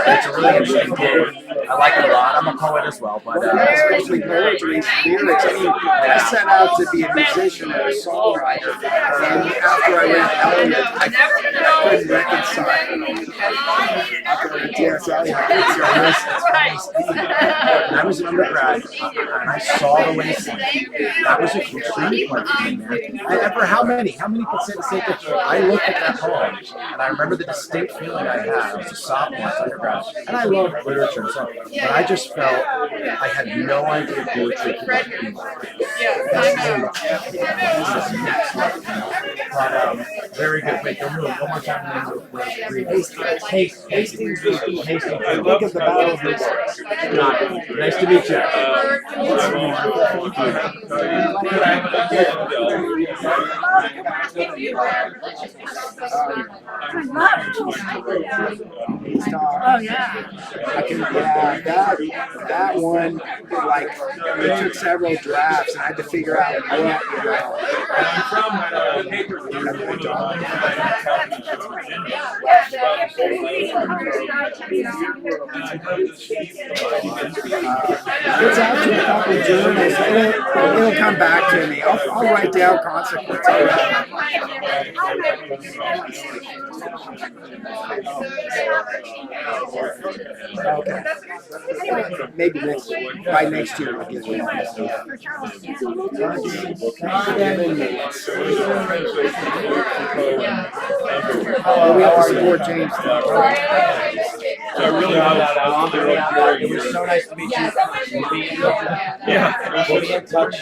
it's a really interesting gig. I like it a lot. I'm a poet as well, but especially poetry and lyrics. I mean, I set out to be a musician and a songwriter, and after I read Element, I couldn't reconcile. After I read T.S. Eliot, when I was an undergrad and I saw The Wasteland, that was a huge turning point for me, man. How many could say the same thing? I looked at that poem and I remember the distinct feeling I had. I was a sophomore as undergrad, and I loved literature and stuff, but I just felt I had no idea poetry could be like but very good. Wait, go move one more time. Hastings. Think of the Battle of Hastings. Nice to meet you. Oh yeah. That one, like, it took several drafts, and I had to figure out what, you know. It's out to a couple journals. It'll come back to me. I'll write down consequences. Okay. Maybe by next year we'll get it. We have to support James. It was so nice to meet you. Yeah, we'll be in touch.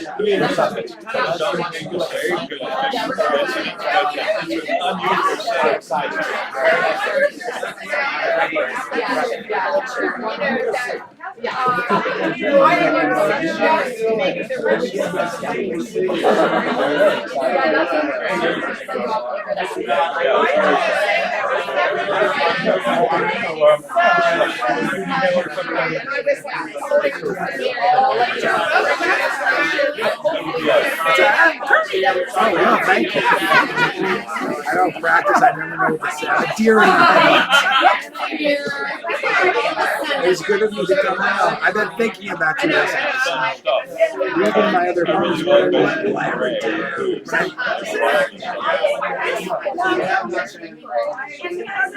Oh, well, thank you. I don't practice. I never know what to say. I'm a deer in the headlights. It's good of you to come out. I've been thinking about you guys. Reading my other books, what will I ever do?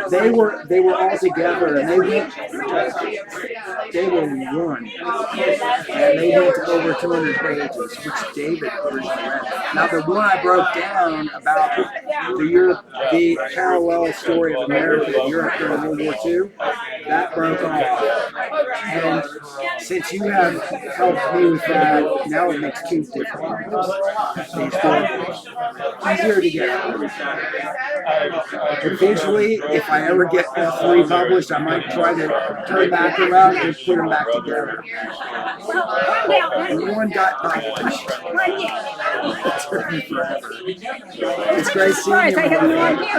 They were all together, and they were one, and they went over 200 pages, which David originally read. Now the one I broke down about the parallel story of America and Europe during World War II, that broke off. And since you have helped me with that, now it makes two different ones. Easier to get. Eventually, if I ever get all three published, I might try to turn back around and put them back together. And one got published. It took me forever. It's great seeing you. I have no idea.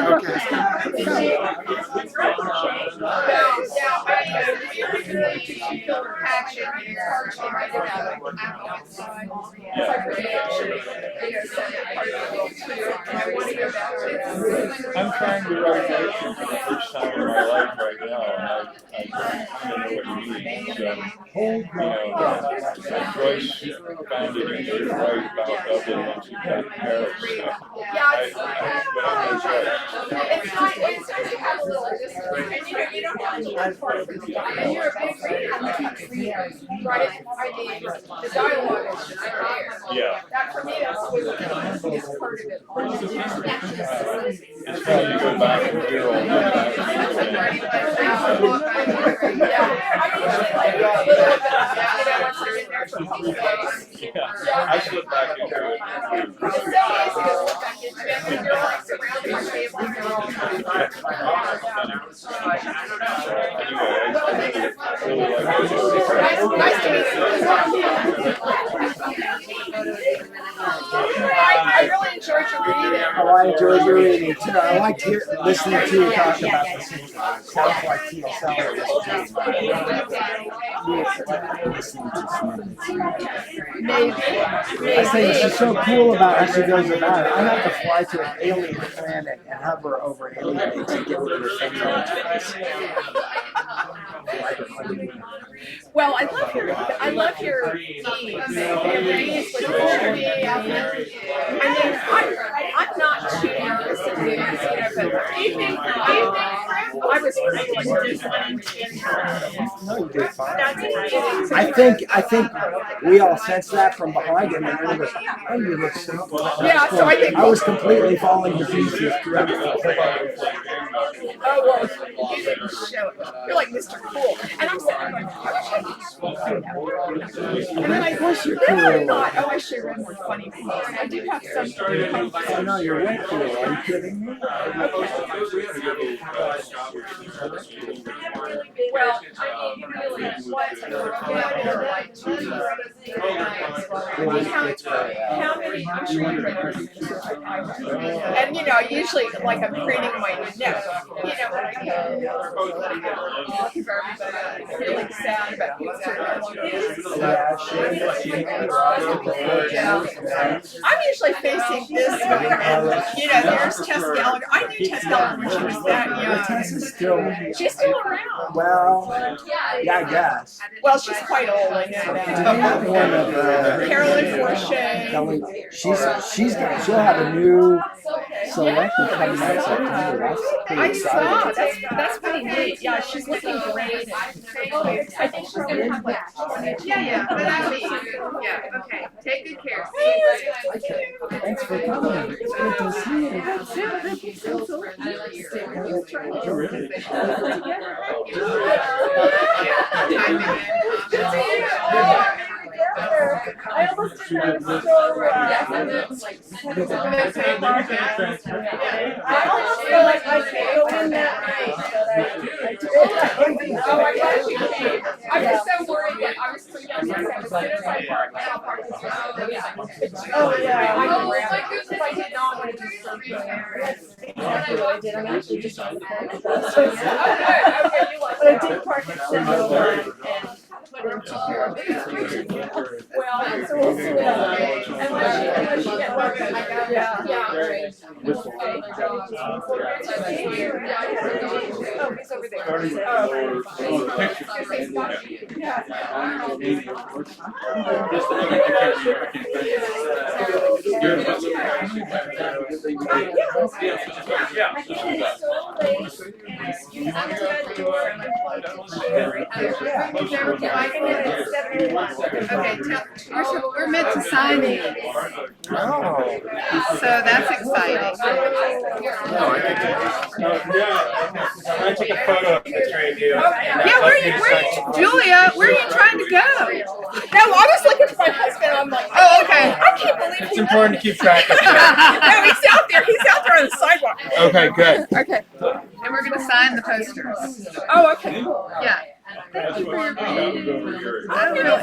I'm trying to write fiction for the first time in my life right now, and I don't know what you mean. Joyce found it easier to write about Dublin once you got to Paris. But I'm no Joyce. It's nice to have a little history, and you don't have to learn for it. And you're a big reader in the country, right? I mean, the dialogue is just there. Yeah. That for me, that's always the biggest part of it. It's fun to go back and hear all that. Yeah, I slip back into it. easy to look back into it when you're like surrounded by tables and all nice to meet you. I really enjoyed your reading. Oh, I enjoyed your reading too. I liked listening to you talk about this. Sounds like T.L. Sellers. I say she's so cool about how she goes about it. I have to fly to an alien planet and hover over aliens and get with your finger on your face. Well, I love your ease. I'm not too nervous of news, but I was really No, you did fine. I think we all sensed that from behind him, and everyone goes, "Oh, you look so good." Yeah, so I think I was completely falling to pieces throughout. oh well, you didn't show it. You're like Mr. Cool, and I'm sitting there going, I wish I could speak like that. And then I thought, oh, I should read more funny poems. I do have some. Oh no, you're way cool. Are you kidding me? Well, I mean, really, how many? I'm sure you read this. And you know, usually, like I'm printing my notes. You know, really sad about things. I'm usually facing this way, and you know, there's Tess Gallagher. I knew Tess Gallagher when she was that young. Tess is still. She's still around. Well, yeah, I guess. Well, she's quite old, I know that. One of Carolyn Forshane. She'll have a new selection coming out September. That's pretty I exciting. saw. That's pretty neat. Yeah, she's looking great. I think she's gonna have like. Yeah, but that'll be yeah. Okay, take good care. Thanks for coming. It's good to see I almost didn't know I almost feel like I can't go in that night, but I did. Oh, I'm glad you came. I was so worried that I was so young. As soon as I parked, I parked this road. Oh, yeah. I did not want to disturb you. Exactly what I did. I'm actually just on the corner. Okay, you like But I that. did park at 7:01 and put it to care. Well, So we'll see what happens. And when she gets work, I go, yeah. Great. Oh, he's over there. We're meant to sign it. Oh. So that's exciting. I took a photo of the three of you. Yeah, where you, Julia, where are you trying to go? No, I was looking for my husband. I'm like, Oh, okay. I can't believe It's important to keep track of. No, he's out there. He's out there on the sidewalk. Okay, good. Okay. And we're gonna sign the posters. Oh, okay. Cool. Yeah. Thank you for your reading. I don't know.